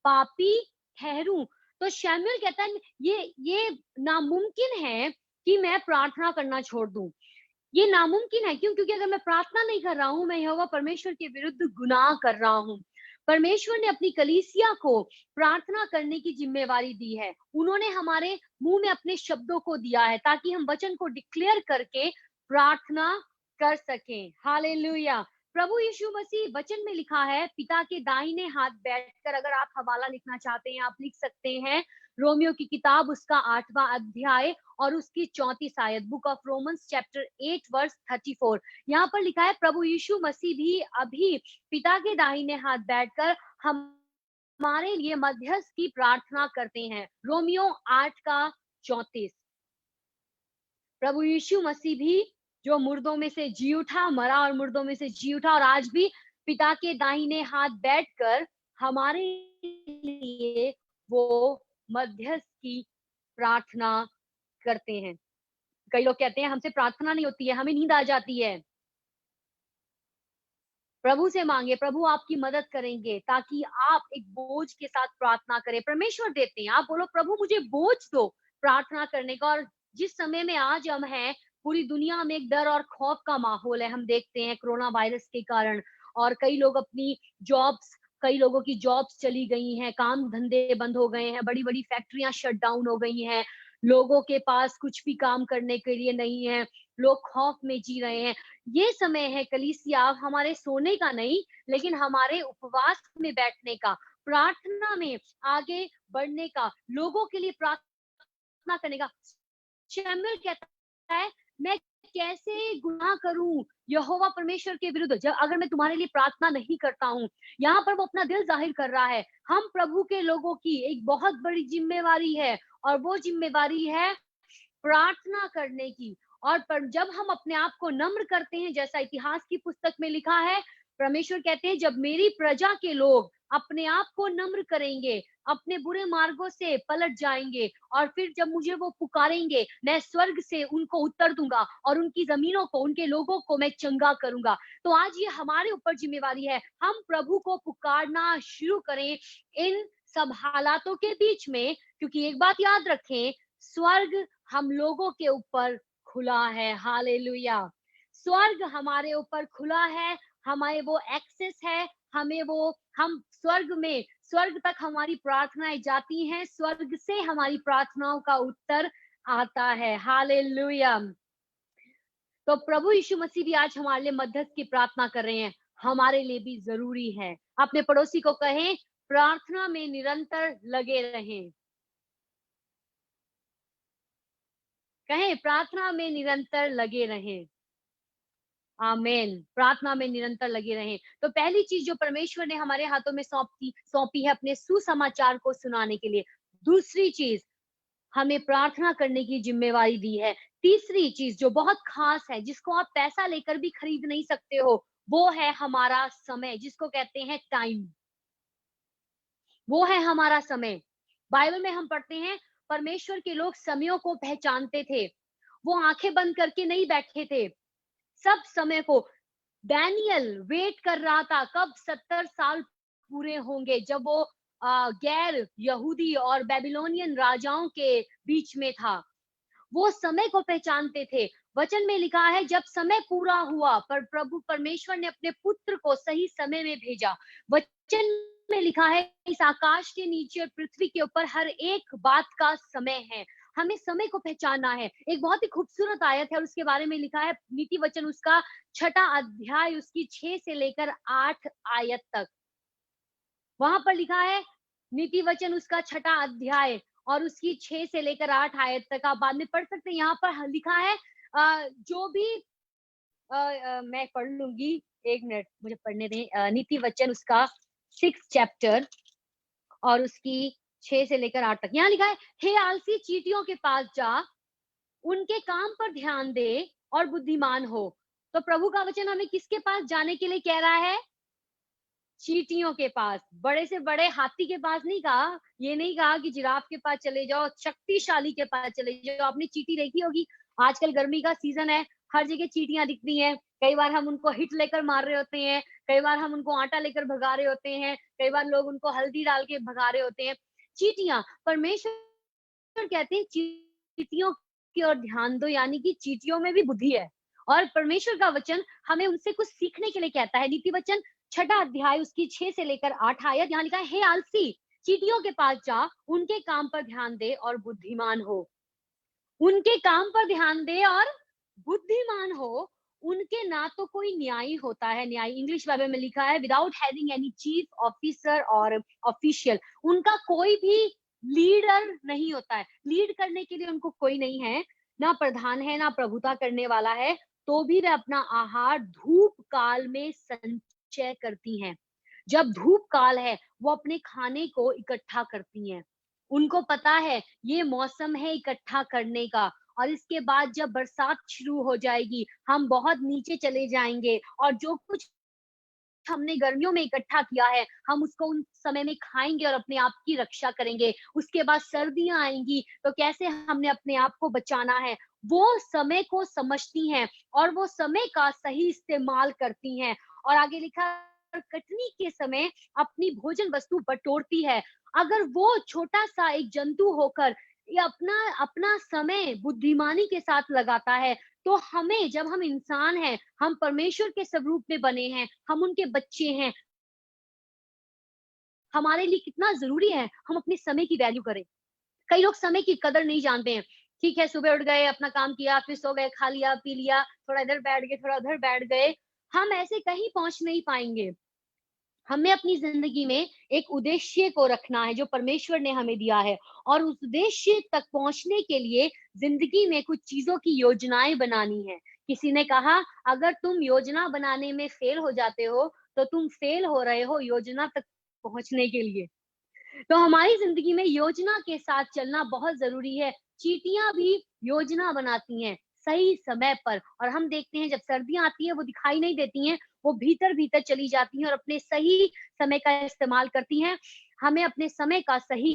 पापी ठहरूं। तो शमूएल कहता है, ये नामुमकिन है कि मैं प्रार्थना करना छोड़ दूं। ये नामुमकिन है, क्यों? क्योंकि अगर मैं प्रार्थना नहीं कर रहा हूं, मैं यहोवा परमेश्वर के विरुद्ध गुनाह कर रहा हूं। परमेश्वर ने अपनी कलीसिया को प्रार्थना करने की जिम्मेवारी दी है। उन्होंने हमारे मुंह में अपने शब्दों को दिया है ताकि हम वचन को डिक्लेयर करके प्रार्थना कर सकें। हालेलुया। प्रभु यीशु मसीह, वचन में लिखा है, पिता के दाहिने हाथ बैठकर, अगर आप हवाला लिखना चाहते हैं आप लिख सकते हैं, रोमियो की किताब उसका 8वां अध्याय और उसकी 34 आयत, book of Romans chapter 8 verse 34। यहाँ पर लिखा है, प्रभु यीशु मसीह भी अभी पिता के दाहिने हाथ बैठकर हमारे लिए मध्यस्थ की प्रार्थना करते हैं। रोमियो 8 का 34। प्रभु यीशु मसीह भी जो मुर्दों में से जी उठा, मरा और मुर्दों में से जी उठा, और आज भी पिता के दाहिने हाथ बैठकर हमारे लिए वो मध्यस्थ की प्रार्थना करते हैं। कई लोग कहते हैं हमसे प्रार्थना नहीं होती है, हमें नींद आ जाती है। प्रभु से मांगे, प्रभु आपकी मदद करेंगे ताकि आप एक बोझ के साथ प्रार्थना करें। परमेश्वर देते हैं, आप बोलो प्रभु मुझे बोझ दो प्रार्थना करने का। और जिस समय में आज हम हैं, पूरी दुनिया में एक डर और खौफ का माहौल है। हम देखते हैं कोरोना वायरस के कारण, और कई लोग अपनी जॉब्स, कई लोगों की जॉब्स चली गई हैं, काम धंधे बंद हो गए हैं, बड़ी बड़ी फैक्ट्रियां शट डाउन हो गई हैं, लोगों के पास कुछ भी काम करने के लिए नहीं है, लोग खौफ में जी रहे हैं। ये समय है कलीसिया, हमारे सोने का नहीं लेकिन हमारे उपवास में बैठने का, प्रार्थना में आगे बढ़ने का, लोगों के लिए प्रार्थना करने का। शमूएल कहता है, मैं कैसे गुनाह करूं यहोवा परमेश्वर के विरुद्ध, जब अगर मैं तुम्हारे लिए प्रार्थना नहीं करता हूं। यहाँ पर वो अपना दिल जाहिर कर रहा है। हम प्रभु के लोगों की एक बहुत बड़ी जिम्मेवारी है, और वो जिम्मेवारी है प्रार्थना करने की। और पर जब हम अपने आप को नम्र करते हैं, जैसा इतिहास की पुस्तक में लिखा है, परमेश्वर कहते हैं, जब मेरी प्रजा के लोग अपने आप को नम्र करेंगे, अपने बुरे मार्गों से पलट जाएंगे, और फिर जब मुझे वो पुकारेंगे, मैं स्वर्ग से उनको उत्तर दूंगा और उनकी जमीनों को, उनके लोगों को मैं चंगा करूंगा। तो आज ये हमारे ऊपर जिम्मेवारी है, हम प्रभु को पुकारना शुरू करें इन सब हालातों के बीच में, क्योंकि एक बात याद रखें, स्वर्ग हम लोगों के ऊपर खुला है। हालेलुया। स्वर्ग हमारे ऊपर खुला है, हमें वो एक्सेस है, हमें वो, हम स्वर्ग तक हमारी प्रार्थनाएं जाती हैं, स्वर्ग से हमारी प्रार्थनाओं का उत्तर आता है। हालेलुया। तो प्रभु यीशु मसीह भी आज हमारे लिए मध्यस्थ की प्रार्थना कर रहे हैं, हमारे लिए भी जरूरी है। अपने पड़ोसी को कहें, प्रार्थना में निरंतर लगे रहें। कहें, प्रार्थना में निरंतर लगे रहें। आमेन। प्रार्थना में निरंतर लगे रहें। तो पहली चीज जो परमेश्वर ने हमारे हाथों में सौंपी है अपने सुसमाचार को सुनाने के लिए। दूसरी चीज, हमें प्रार्थना करने की जिम्मेवारी दी है। तीसरी चीज जो बहुत खास है, जिसको आप पैसा लेकर भी खरीद नहीं सकते हो, वो है हमारा समय, जिसको कहते हैं टाइम। वो है हमारा समय। बाइबल में हम पढ़ते हैं, परमेश्वर के लोग समयों को पहचानते थे। वो आंखें बंद करके नहीं बैठे थे, सब समय को। डैनियल वेट कर रहा था कब 70 साल पूरे होंगे, जब वो गैर यहूदी और बेबीलोनियन राजाओं के बीच में था। वो समय को पहचानते थे। वचन में लिखा है, जब समय पूरा हुआ, पर प्रभु परमेश्वर ने अपने पुत्र को सही समय में भेजा। वचन में लिखा है इस आकाश के नीचे और पृथ्वी के ऊपर हर एक बात का समय है। हमें समय को पहचानना है। एक बहुत ही खूबसूरत आयत है और उसके बारे में लिखा है नीति वचन उसका 6 अध्याय उसकी 6 से लेकर 8 आयत तक। वहां पर लिखा है नीति वचन उसका 6 अध्याय और उसकी 6 से लेकर 8 आयत तक आप बाद में पढ़ सकते हैं। यहाँ पर लिखा है जो भी मैं पढ़ लूंगी, 1 मिनट मुझे पढ़ने दें। नीति वचन उसका 6 चैप्टर और उसकी 6 से लेकर 8 तक। यहाँ लिखा है, हे आलसी चींटियों के पास जा, उनके काम पर ध्यान दे और बुद्धिमान हो। तो प्रभु का वचन हमें किसके पास जाने के लिए कह रहा है? चींटियों के पास। बड़े से बड़े हाथी के पास नहीं कहा, ये नहीं कहा कि जिराफ के पास चले जाओ, शक्तिशाली के पास चले जाओ। आपने चींटी देखी होगी, आजकल गर्मी का सीजन है, हर जगह चींटियां दिखती हैं। कई बार हम उनको हिट लेकर मार रहे होते हैं, कई बार हम उनको आटा लेकर भगा रहे होते हैं, कई बार लोग उनको हल्दी डाल के भगा रहे होते हैं। चींटियां, परमेश्वर कहते हैं चींटियों की ओर ध्यान दो, यानी कि चींटियों में भी बुद्धि है और परमेश्वर का वचन हमें उनसे कुछ सीखने के लिए कहता है। नीति वचन 6 अध्याय उसकी 6 से लेकर 8 आयत। यहाँ लिखा है, हे आलसी चींटियों के पास जा, उनके काम पर ध्यान दे और बुद्धिमान हो। उनके काम पर ध्यान दे और बुद्धिमान हो। उनके ना तो कोई न्यायी होता है, न्यायी इंग्लिश बाइबल में लिखा है without having any chief officer और ऑफिशियल। उनका कोई भी लीडर नहीं होता है, लीड करने के लिए उनको कोई नहीं है, ना प्रधान है ना प्रभुता करने वाला है। तो भी वे अपना आहार धूप काल में संचय करती हैं। जब धूप काल है वो अपने खाने को इकट्ठा करती हैं। उनको पता है ये मौसम है इकट्ठा करने का, और इसके बाद जब बरसात शुरू हो जाएगी हम बहुत नीचे चले जाएंगे और जो कुछ हमने गर्मियों में इकट्ठा किया है हम उसको उन समय में खाएंगे और अपने आप की रक्षा करेंगे। उसके बाद सर्दियां आएंगी तो कैसे हमने अपने आप को बचाना है, वो समय को समझती हैं और वो समय का सही इस्तेमाल करती हैं। और आगे लिखा, कटनी के समय अपनी भोजन वस्तु बटोरती है। अगर वो छोटा सा एक जंतु होकर ये अपना अपना समय बुद्धिमानी के साथ लगाता है, तो हमें, जब हम इंसान हैं, हम परमेश्वर के स्वरूप में बने हैं, हम उनके बच्चे हैं, हमारे लिए कितना जरूरी है हम अपने समय की वैल्यू करें। कई लोग समय की कदर नहीं जानते हैं। ठीक है, सुबह उठ गए, अपना काम किया, फिर सो गए, खा लिया, पी लिया, थोड़ा इधर बैठ गए, थोड़ा उधर बैठ गए। हम ऐसे कहीं पहुंच नहीं पाएंगे। हमें अपनी जिंदगी में एक उद्देश्य को रखना है जो परमेश्वर ने हमें दिया है, और उस उद्देश्य तक पहुंचने के लिए जिंदगी में कुछ चीजों की योजनाएं बनानी है। किसी ने कहा, अगर तुम योजना बनाने में फेल हो जाते हो तो तुम फेल हो रहे हो योजना तक पहुंचने के लिए। तो हमारी जिंदगी में योजना के साथ चलना बहुत जरूरी है। चींटियां भी योजना बनाती हैं सही समय पर, और हम देखते हैं जब सर्दियां आती हैं वो दिखाई नहीं देती हैं, वो भीतर भीतर चली जाती हैं और अपने सही समय का इस्तेमाल करती हैं। हमें अपने समय का सही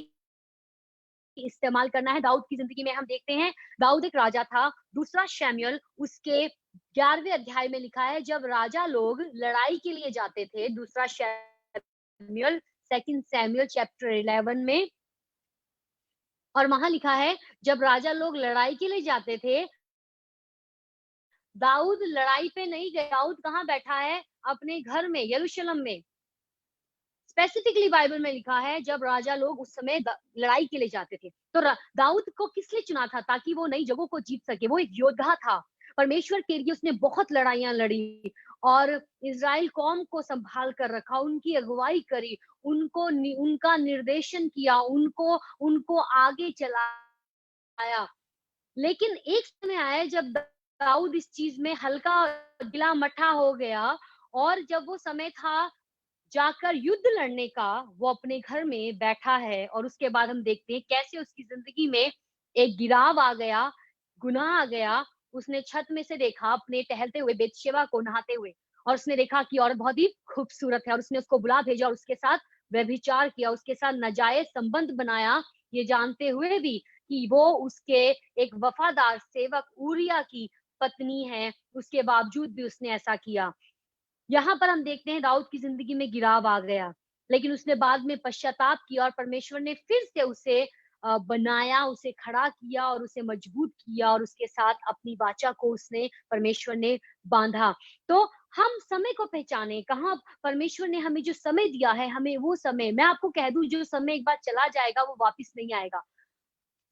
इस्तेमाल करना है। दाऊद की जिंदगी में हम देखते हैं, दाऊद एक राजा था। दूसरा शमूएल उसके 11वें अध्याय में लिखा है, जब राजा लोग लड़ाई के लिए जाते थे, दूसरा शमूएल, सेकंड सैमुअल चैप्टर 11 में, और वहां लिखा है जब राजा लोग लड़ाई के लिए जाते थे, दाऊद लड़ाई पे नहीं गया। दाऊद कहाँ बैठा है? अपने घर में, यरूशलेम में। स्पेसिफिकली बाइबल में लिखा है जब राजा लोग उस समय लड़ाई के लिए जाते थे, तो दाऊद को किस लिए चुना था? ताकि वो नई जगहों को जीत सके। वो एक योद्धा था, परमेश्वर के लिए उसने बहुत लड़ाइयां लड़ी और इज़राइल कौम को संभाल कर रखा, उनकी अगुवाई करी, उनको उनका निर्देशन किया, उनको उनको आगे चलाया। लेकिन एक समय आया जब दाऊद इस चीज में हल्का गिला मठा हो गया, और जब वो समय था जाकर युद्ध लड़ने का, वो अपने घर में बैठा है। और उसके बाद हम देखते हैं कैसे उसकी जिंदगी में एक गिराव आ गया, गुनाह आ गया। उसने छत में से देखा अपने टहलते हुए बेतशेबा को नहाते हुए, और उसने देखा कि औरत बहुत ही खूबसूरत है, और उसने उसको बुला भेजा और उसके साथ व्यभिचार किया, उसके साथ नाजायज संबंध बनाया, ये जानते हुए भी कि वो उसके एक वफादार सेवक ऊरिया की पत्नी है। उसके बावजूद भी उसने ऐसा किया। यहाँ पर हम देखते हैं दाऊद की जिंदगी में गिराव आ गया, लेकिन उसने बाद में पश्चाताप किया और परमेश्वर ने फिर से उसे बनाया, उसे खड़ा किया और उसे मजबूत किया, और उसके साथ अपनी वाचा को उसने, परमेश्वर ने बांधा। तो हम समय को पहचाने, कहाँ परमेश्वर ने हमें जो समय दिया है, हमें वो समय, मैं आपको कह दूँ जो समय एक बार चला जाएगा वो वापस नहीं आएगा।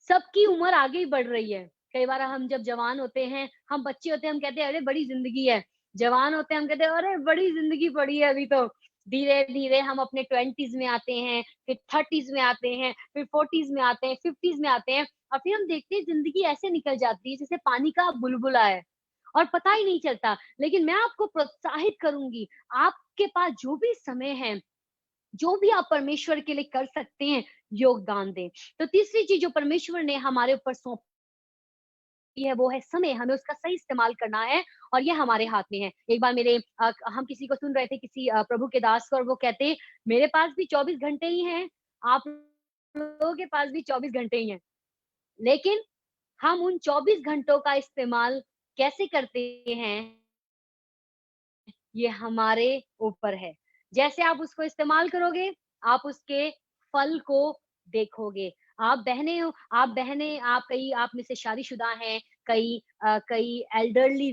सबकी उम्र आगे ही बढ़ रही है। कई बार हम जब जवान होते हैं, हम बच्चे होते हैं, हम कहते हैं अरे बड़ी ज़िंदगी है। जवान होते हैं, हम कहते हैं अरे बड़ी ज़िंदगी पड़ी है अभी तो। धीरे-धीरे हम अपने 20s में आते हैं, फिर 30s में आते हैं, फिर 40s में आते हैं, 50s में आते हैं और फिर हम देखते हैं ज़िंदगी ऐसे निकल जाती है जैसे पानी का बुलबुला है और पता ही नहीं चलता। लेकिन मैं आपको प्रोत्साहित करूँगी, आपके पास जो भी समय है, जो भी आप परमेश्वर के लिए कर सकते हैं, योगदान दें। तो तीसरी चीज़ जो परमेश्वर ने हमारे ऊपर सौंपी है, वो है समय, हमें उसका सही इस्तेमाल करना है और ये हमारे हाथ में है। एक बार हम किसी को सुन रहे थे, किसी प्रभु के दास को और वो कहते, "मेरे पास भी 24 घंटे ही हैं, आप लोगों के पास भी 24 घंटे ही हैं। लेकिन हम उन 24 घंटों का इस्तेमाल कैसे करते हैं, ये हमारे ऊपर है। जैसे आप उसको इस्तेमाल करोगे, आप उसके फल को देखोगे। आप आप में से शादीशुदा हैं, कई एल्डरली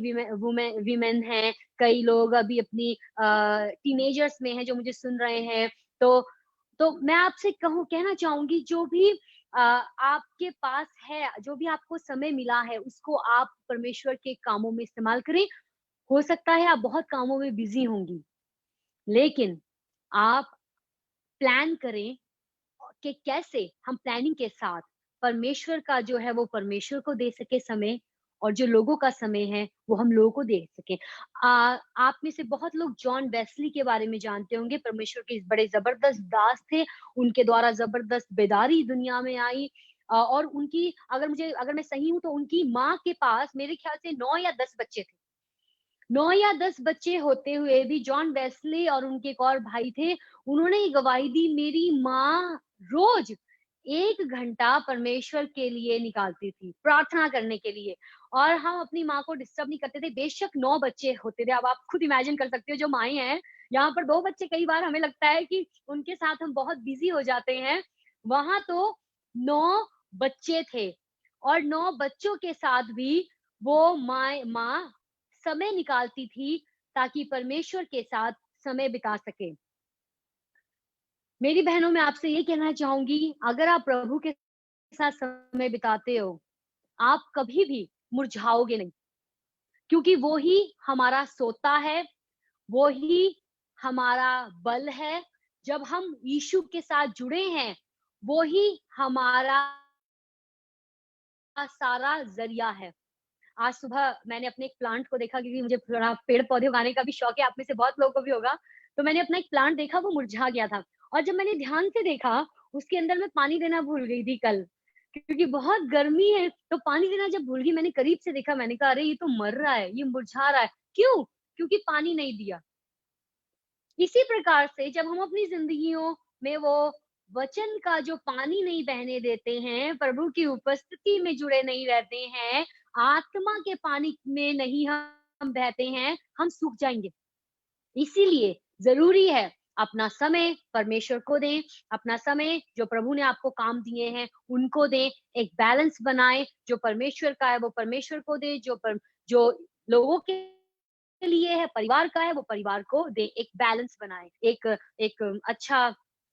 वीमेन हैं, कई लोग अभी अपनी टीनेजर्स में हैं जो मुझे सुन रहे हैं। तो मैं आपसे कहना चाहूँगी जो भी आपके पास है, जो भी आपको समय मिला है, उसको आप परमेश्वर के कामों में इस्तेमाल करें। हो सकता है आप बहुत कामों में बिज़ी होंगी, लेकिन आप प्लान करें कि कैसे हम प्लानिंग के साथ परमेश्वर का जो है वो परमेश्वर को दे सके समय और जो लोगों का समय है वो हम लोगों को दे सकें। आप में से बहुत लोग जॉन वेस्ली के बारे में जानते होंगे, परमेश्वर के इस बड़े ज़बरदस्त दास थे, उनके द्वारा ज़बरदस्त बेदारी दुनिया में आई और उनकी अगर मैं सही हूँ तो उनकी माँ के पास मेरे ख्याल से 9 या 10 बच्चे थे। 9 या 10 बच्चे होते हुए भी जॉन वेस्ले और उनके एक और भाई थे, उन्होंने ये गवाही दी मेरी माँ रोज़ 1 घंटा परमेश्वर के लिए निकालती थी, प्रार्थना करने के लिए और हम अपनी माँ को डिस्टर्ब नहीं करते थे, बेशक 9 बच्चे होते थे। अब आप खुद इमेजिन कर सकते हो जो माएँ हैं, यहाँ पर 2 बच्चे कई बार हमें लगता है कि उनके साथ हम बहुत बिज़ी हो जाते हैं, वहाँ तो 9 बच्चे थे और 9 बच्चों के साथ भी वो माँ समय निकालती थी ताकि परमेश्वर के साथ समय बिता सके। मेरी बहनों मैं आपसे ये कहना चाहूँगी, अगर आप प्रभु के साथ समय बिताते हो, आप कभी भी मुरझाओगे नहीं, क्योंकि वो ही हमारा सोता है, वो ही हमारा बल है। जब हम यीशु के साथ जुड़े हैं, वो ही हमारा सारा ज़रिया है। आज सुबह मैंने अपने एक प्लांट को देखा क्योंकि मुझे थोड़ा पेड़-पौधे उगाने का भी शौक है, आप में से बहुत लोगों को भी होगा। तो मैंने अपना एक प्लांट देखा वो मुरझा गया था और जब मैंने ध्यान से देखा, उसके अंदर मैं पानी देना भूल गई थी कल, क्योंकि बहुत गर्मी है, तो पानी देना जब भूल गई मैंने करीब से देखा, मैंने कहा अरे ये तो मर रहा है, ये मुरझा रहा है। क्यों? क्योंकि पानी नहीं दिया। इसी प्रकार से जब हम अपनी ज़िंदगियों में वो वचन का जो पानी नहीं बहने देते हैं, प्रभु की उपस्थिति में जुड़े नहीं रहते हैं, आत्मा के पानी में नहीं हम बहते हैं, हम सूख जाएँगे। इसीलिए ज़रूरी है अपना समय परमेश्वर को दें, अपना समय जो प्रभु ने आपको काम दिए हैं, उनको दें, एक बैलेंस बनाएँ, जो परमेश्वर का है वो परमेश्वर को दें, जो लोगों के लिए है, परिवार का है, वो परिवार को दें, एक बैलेंस बनाएँ, एक एक अच्छा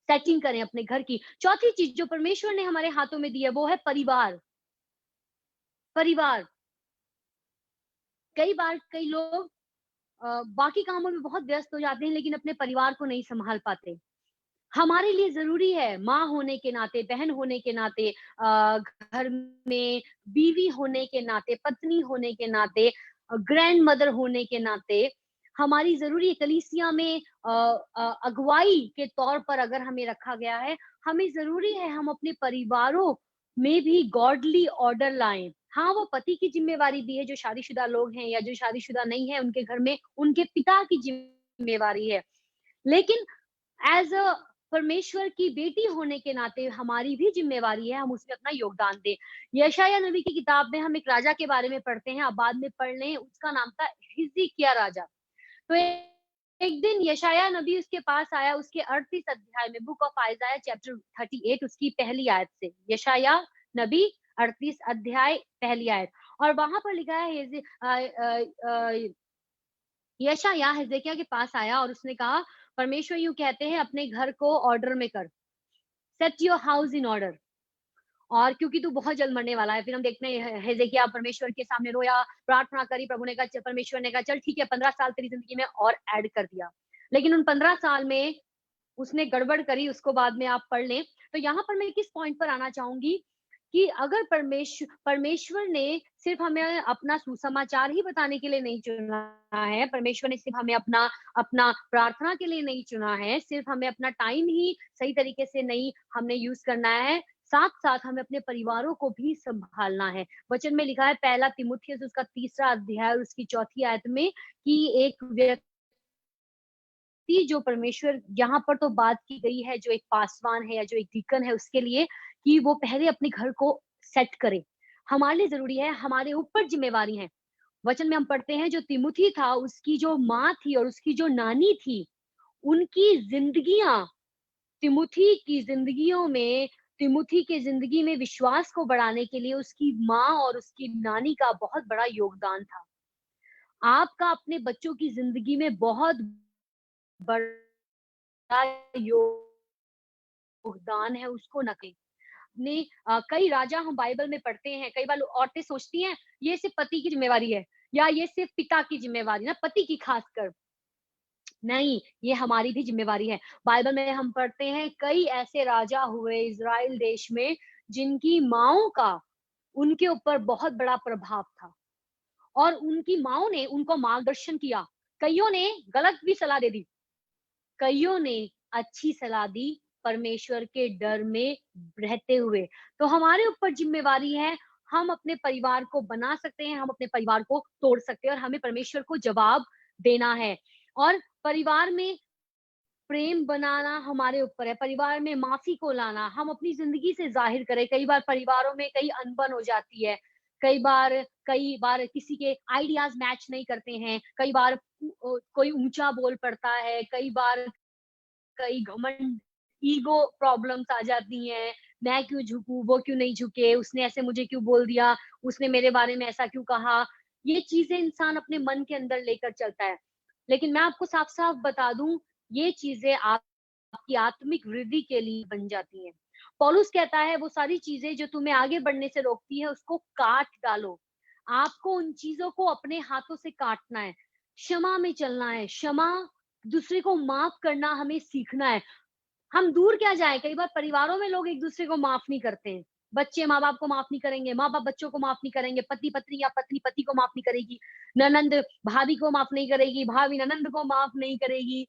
सेटिंग करें अपने घर की। चौथी चीज़ जो परमेश्वर ने हमारे हाथों में दी है, वो है परिवार। परिवार, कई बार कई लोग बाकी कामों में बहुत व्यस्त हो जाते हैं, लेकिन अपने परिवार को नहीं सँभाल पाते। हमारे लिए ज़रूरी है माँ होने के नाते, बहन होने के नाते घर में बीवी होने के नाते, पत्नी होने के नाते ग्रैंड मदर होने के नाते, हमारी ज़रूरी है कलीसिया में अगुवाई के तौर पर अगर हमें रखा गया है, हमें ज़रूरी है हम अपने परिवारों में भी गॉडली ऑर्डर लाएँ। हाँ, वो पति की ज़िम्मेवारी भी है, जो शादीशुदा लोग हैं या जो शादीशुदा नहीं है, उनके घर में उनके पिता की ज़िम्मेवारी है। लेकिन एज़ अ परमेश्वर की बेटी होने के नाते हमारी भी ज़िम्मेवारी है, हम उसमें अपना योगदान दें। यशायाह नबी की किताब में हम एक राजा के बारे में पढ़ते हैं, आप बाद में पढ़ लें, उसका नाम था हिज़किय्याह राजा। तो एक दिन यशायाह नबी उसके पास आया, उसके 38 अध्याय में बुक ऑफ आइज़ाया चैप्टर 38 उसकी पहली आयत से। यशायाह नबी 38 अध्याय पहली आयत और वहाँ पर लिखा है यशायाह हिजकिय्याह के पास आया और उसने कहा, परमेश्वर यूँ कहते हैं अपने घर को ऑर्डर में कर, set your house in order. और क्योंकि तू बहुत जल्द मरने वाला है। फिर हम देखते हैं हिजकिय्याह परमेश्वर के सामने रोया, प्रार्थना करी, प्रभु ने कहा परमेश्वर ने कहा चल ठीक है 15 साल तेरी ज़िंदगी में और ऐड कर दिया। लेकिन उन 15 साल में उसने गड़बड़ करी, उसको बाद में आप पढ़ लें। तो यहाँ पर मैं किस पॉइंट पर आना चाहूँगी कि अगर परमेश्वर ने सिर्फ़ हमें अपना सुसमाचार ही बताने के लिए नहीं चुना है, परमेश्वर ने सिर्फ़ हमें अपना अपना प्रार्थना के लिए नहीं चुना है, सिर्फ़ हमें अपना टाइम ही सही तरीके से नहीं हमने यूज़ करना है, साथ-साथ हमें अपने परिवारों को भी सँभालना है। वचन में लिखा है पहला तीमुथियुस उसका 3रा अध्याय और उसकी 4थी आयत में कि एक व्यक्ति जो परमेश्वर यहाँ पर तो बात की गई है जो एक पासवान है या जो एक डीकन है उसके लिए कि वो पहले अपने घर को सेट करे। हमारे लिए ज़रूरी है, हमारे ऊपर ज़िम्मेवारी है। वचन में हम पढ़ते हैं जो तिमुथी था उसकी जो माँ थी और उसकी जो नानी थी, उनकी ज़िंदगियाँ तिमुथी की ज़िंदगी में विश्वास को बढ़ाने के लिए उसकी माँ और उसकी नानी का बहुत बड़ा योगदान था। आपका अपने बच्चों की ज़िंदगी में बहुत बड़ा योगदान है, उसको न कहें। ने कई राजा हम बाइबल में पढ़ते हैं, कई बार औरतें सोचती हैं, ये सिर्फ़ पति की ज़िम्मेवारी है या ये सिर्फ़ पिता की ज़िम्मेवारी ना, पति की ख़ासकर। नहीं, ये हमारी भी ज़िम्मेवारी है। बाइबल में हम पढ़ते हैं कई ऐसे राजा हुए इज़राइल देश में, जिनकी माँओं का उनके ऊपर बहुत बड़ा प्रभाव था और उनकी माँओं ने उनको मार्गदर्शन किया। कइयों ने गलत भी सलाह दे दी, कइयों ने अच्छी सलाह दी परमेश्वर के डर में रहते हुए। तो हमारे ऊपर ज़िम्मेवारी है, हम अपने परिवार को बना सकते हैं, हम अपने परिवार को तोड़ सकते हैं और हमें परमेश्वर को जवाब देना है। और परिवार में प्रेम बनाना हमारे ऊपर है, परिवार में माफ़ी को लाना, हम अपनी ज़िंदगी से ज़ाहिर करें। कई बार परिवारों में कई अनबन हो जाती है, कई बार किसी के आइडियाज़ मैच नहीं करते हैं, कई बार कोई ऊँचा बोल पड़ता है, कई बार कई घमंड, ईगो प्रॉब्लम्स आ जाती हैं, मैं क्यों झुकूँ, वो क्यों नहीं झुके, उसने ऐसे मुझे क्यों बोल दिया, उसने मेरे बारे में ऐसा क्यों कहा, ये चीज़ें इंसान अपने मन के अंदर लेकर चलता है। लेकिन मैं आपको साफ-साफ बता दूँ, ये चीज़ें आपकी आत्मिक वृद्धि के लिए बन जाती हैं। पौलुस कहता है वो सारी चीज़ें जो तुम्हें आगे बढ़ने से रोकती है, उसको काट डालो। आपको उन चीज़ों को अपने हाथों से काटना है, क्षमा में चलना है, क्षमा दूसरे को माफ़ करना हमें सीखना है। हम दूर क्या जाएँ, कई बार परिवारों में लोग एक-दूसरे को माफ़ नहीं करते हैं। बच्चे माँ-बाप को माफ़ नहीं करेंगे, माँ-बाप बच्चों को माफ़ नहीं करेंगे, पति-पत्नी या पत्नी पति को माफ़ नहीं करेगी, ननंद भाभी को माफ़ नहीं करेगी, भाभी ननंद को माफ़ नहीं करेगी,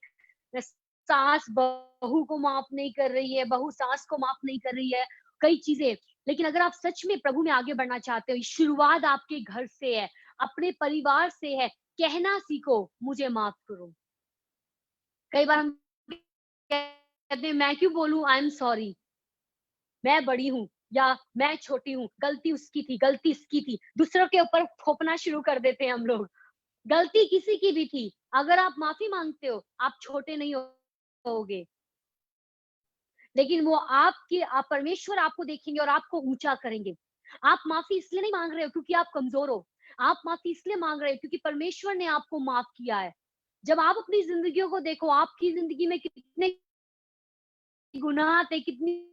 सास बहू को माफ़ नहीं कर रही है, बहू सास को माफ़ नहीं कर रही है, कई चीज़ें। लेकिन अगर आप सच में प्रभु में आगे बढ़ना चाहते हो, शुरुआत आपके घर से है, अपने परिवार से है, कहना सीखो, मुझे माफ़ करो। कई बार हम कहते हैं मैं क्यों बोलूँ आई एम सॉरी, मैं बड़ी हूँ या मैं छोटी हूँ, गलती उसकी थी, गलती इसकी थी। दूसरों के ऊपर थोपना शुरू कर देते हैं हम लोग। गलती किसी की भी थी, अगर आप माफ़ी माँगते हो, आप छोटे नहीं होगे। लेकिन वो आपके आप परमेश्वर आपको देखेंगे और आपको ऊँचा करेंगे। आप माफ़ी इसलिए नहीं माँग रहे हो क्योंकि आप कमज़ोर हो। आप माफ़ी इसलिए माँग रहे हो क्योंकि परमेश्वर ने आपको माफ़ किया है। जब आप अपनी ज़िंदगियों को देखो, आपकी ज़िंदगी में कितने गुनाह थे, कितनी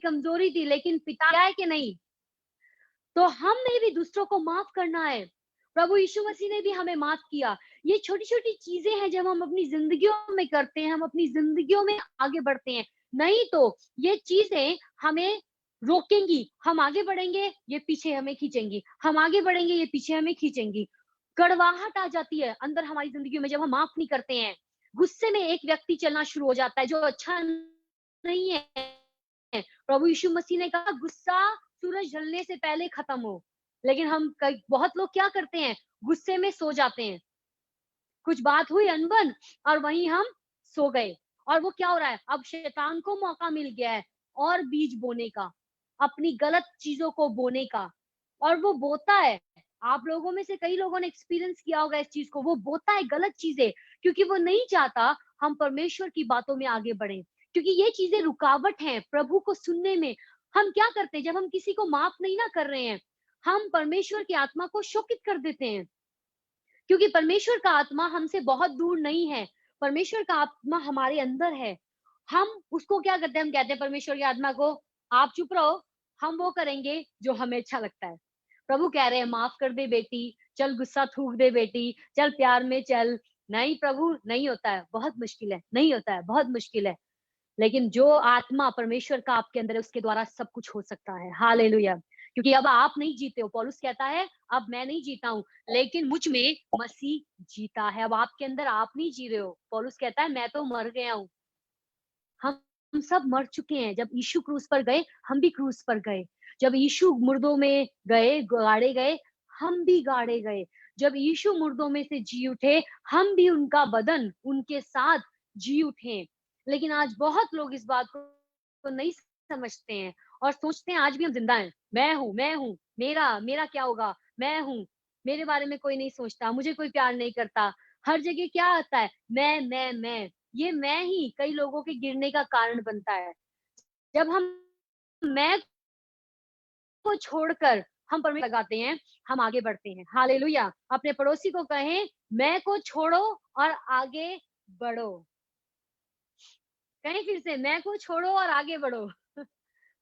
कमज़ोरी थी, लेकिन पिता है कि नहीं? तो हमें भी दूसरों को माफ़ करना है। प्रभु यीशु मसीह ने भी हमें माफ़ किया। ये छोटी-छोटी चीज़ें हैं जब हम अपनी ज़िंदगियों में करते हैं, हम अपनी ज़िंदगियों में आगे बढ़ते हैं। नहीं तो ये चीज़ें हमें रोकेंगी। हम आगे बढ़ेंगे, ये पीछे हमें खींचेंगी। हम आगे बढ़ेंगे, ये पीछे हमें खींचेंगी। कड़वाहट आ जाती है अंदर हमारी ज़िंदगी में जब हम माफ़ नहीं करते हैं। गुस्से में एक व्यक्ति चलना शुरू हो जाता है जो अच्छा नहीं है। प्रभु यीशु मसीह ने कहा गुस्सा सूरज ढलने से पहले खत्म हो। लेकिन हम कई बहुत लोग क्या करते हैं, गुस्से में सो जाते हैं। कुछ बात हुई अनबन और वहीं हम सो गए और वो क्या हो रहा है, अब शैतान को मौका मिल गया है और बीज बोने का, अपनी गलत चीज़ों को बोने का और वो बोता है। आप लोगों में से कई लोगों ने एक्सपीरियंस किया होगा इस चीज़ को, वो बोता है गलत चीज़ें क्योंकि वो नहीं चाहता हम परमेश्वर की बातों में आगे बढ़ें। क्योंकि ये चीज़ें रुकावट हैं प्रभु को सुनने में। हम क्या करते हैं जब हम किसी को माफ़ नहीं ना कर रहे हैं, हम परमेश्वर की आत्मा को शोकित कर देते हैं। क्योंकि परमेश्वर का आत्मा हमसे बहुत दूर नहीं है। परमेश्वर का आत्मा हमारे अंदर है। हम उसको क्या करते हैं, हम कहते हैं परमेश्वर की आत्मा को, आप चुप रहो, हम वो करेंगे जो हमें अच्छा लगता है। प्रभु कह रहे हैं, माफ कर दे बेटी, चल गुस्सा थूक दे बेटी, चल प्यार में चल। नहीं प्रभु, नहीं होता है, बहुत मुश्किल है, नहीं होता है, बहुत मुश्किल है। लेकिन जो आत्मा परमेश्वर का आपके अंदर है, उसके द्वारा सब कुछ हो सकता है। हालेलुया। क्योंकि अब आप नहीं जीते हो, पौलुस कहता है, अब मैं नहीं जीता हूँ, लेकिन मुझ में मसीह जीता है। अब आपके अंदर आप नहीं जी रहे हो। पौलुस कहता है, मैं तो मर गया हूँ। हम सब मर चुके हैं। जब यीशु क्रूस पर गए, हम भी क्रूस पर गए। जब यीशु मुर्दों में गए, गाड़े गए, हम भी गाड़े गए। जब यीशु मुर्दों में से जी उठे, हम भी उनका बदन उनके साथ जी उठे। लेकिन आज बहुत लोग इस बात को नहीं समझते हैं और सोचते हैं आज भी हम जिंदा हैं। मैं हूँ, मेरा क्या होगा? मैं हूँ, मेरे बारे में कोई नहीं सोचता, मुझे कोई प्यार नहीं करता। हर जगह क्या आता है? मैं। ये मैं ही कई लोगों के गिरने का कारण बनता है। जब हम मैं को छोड़कर हम परमेश्वर लगाते हैं, हम आगे बढ़ते हैं। हालेलुया! अपने पड़ोसी को कहें, मैं को छोड़ो और आगे बढ़ो। कहें फिर से, मैं को छोड़ो और आगे बढ़ो।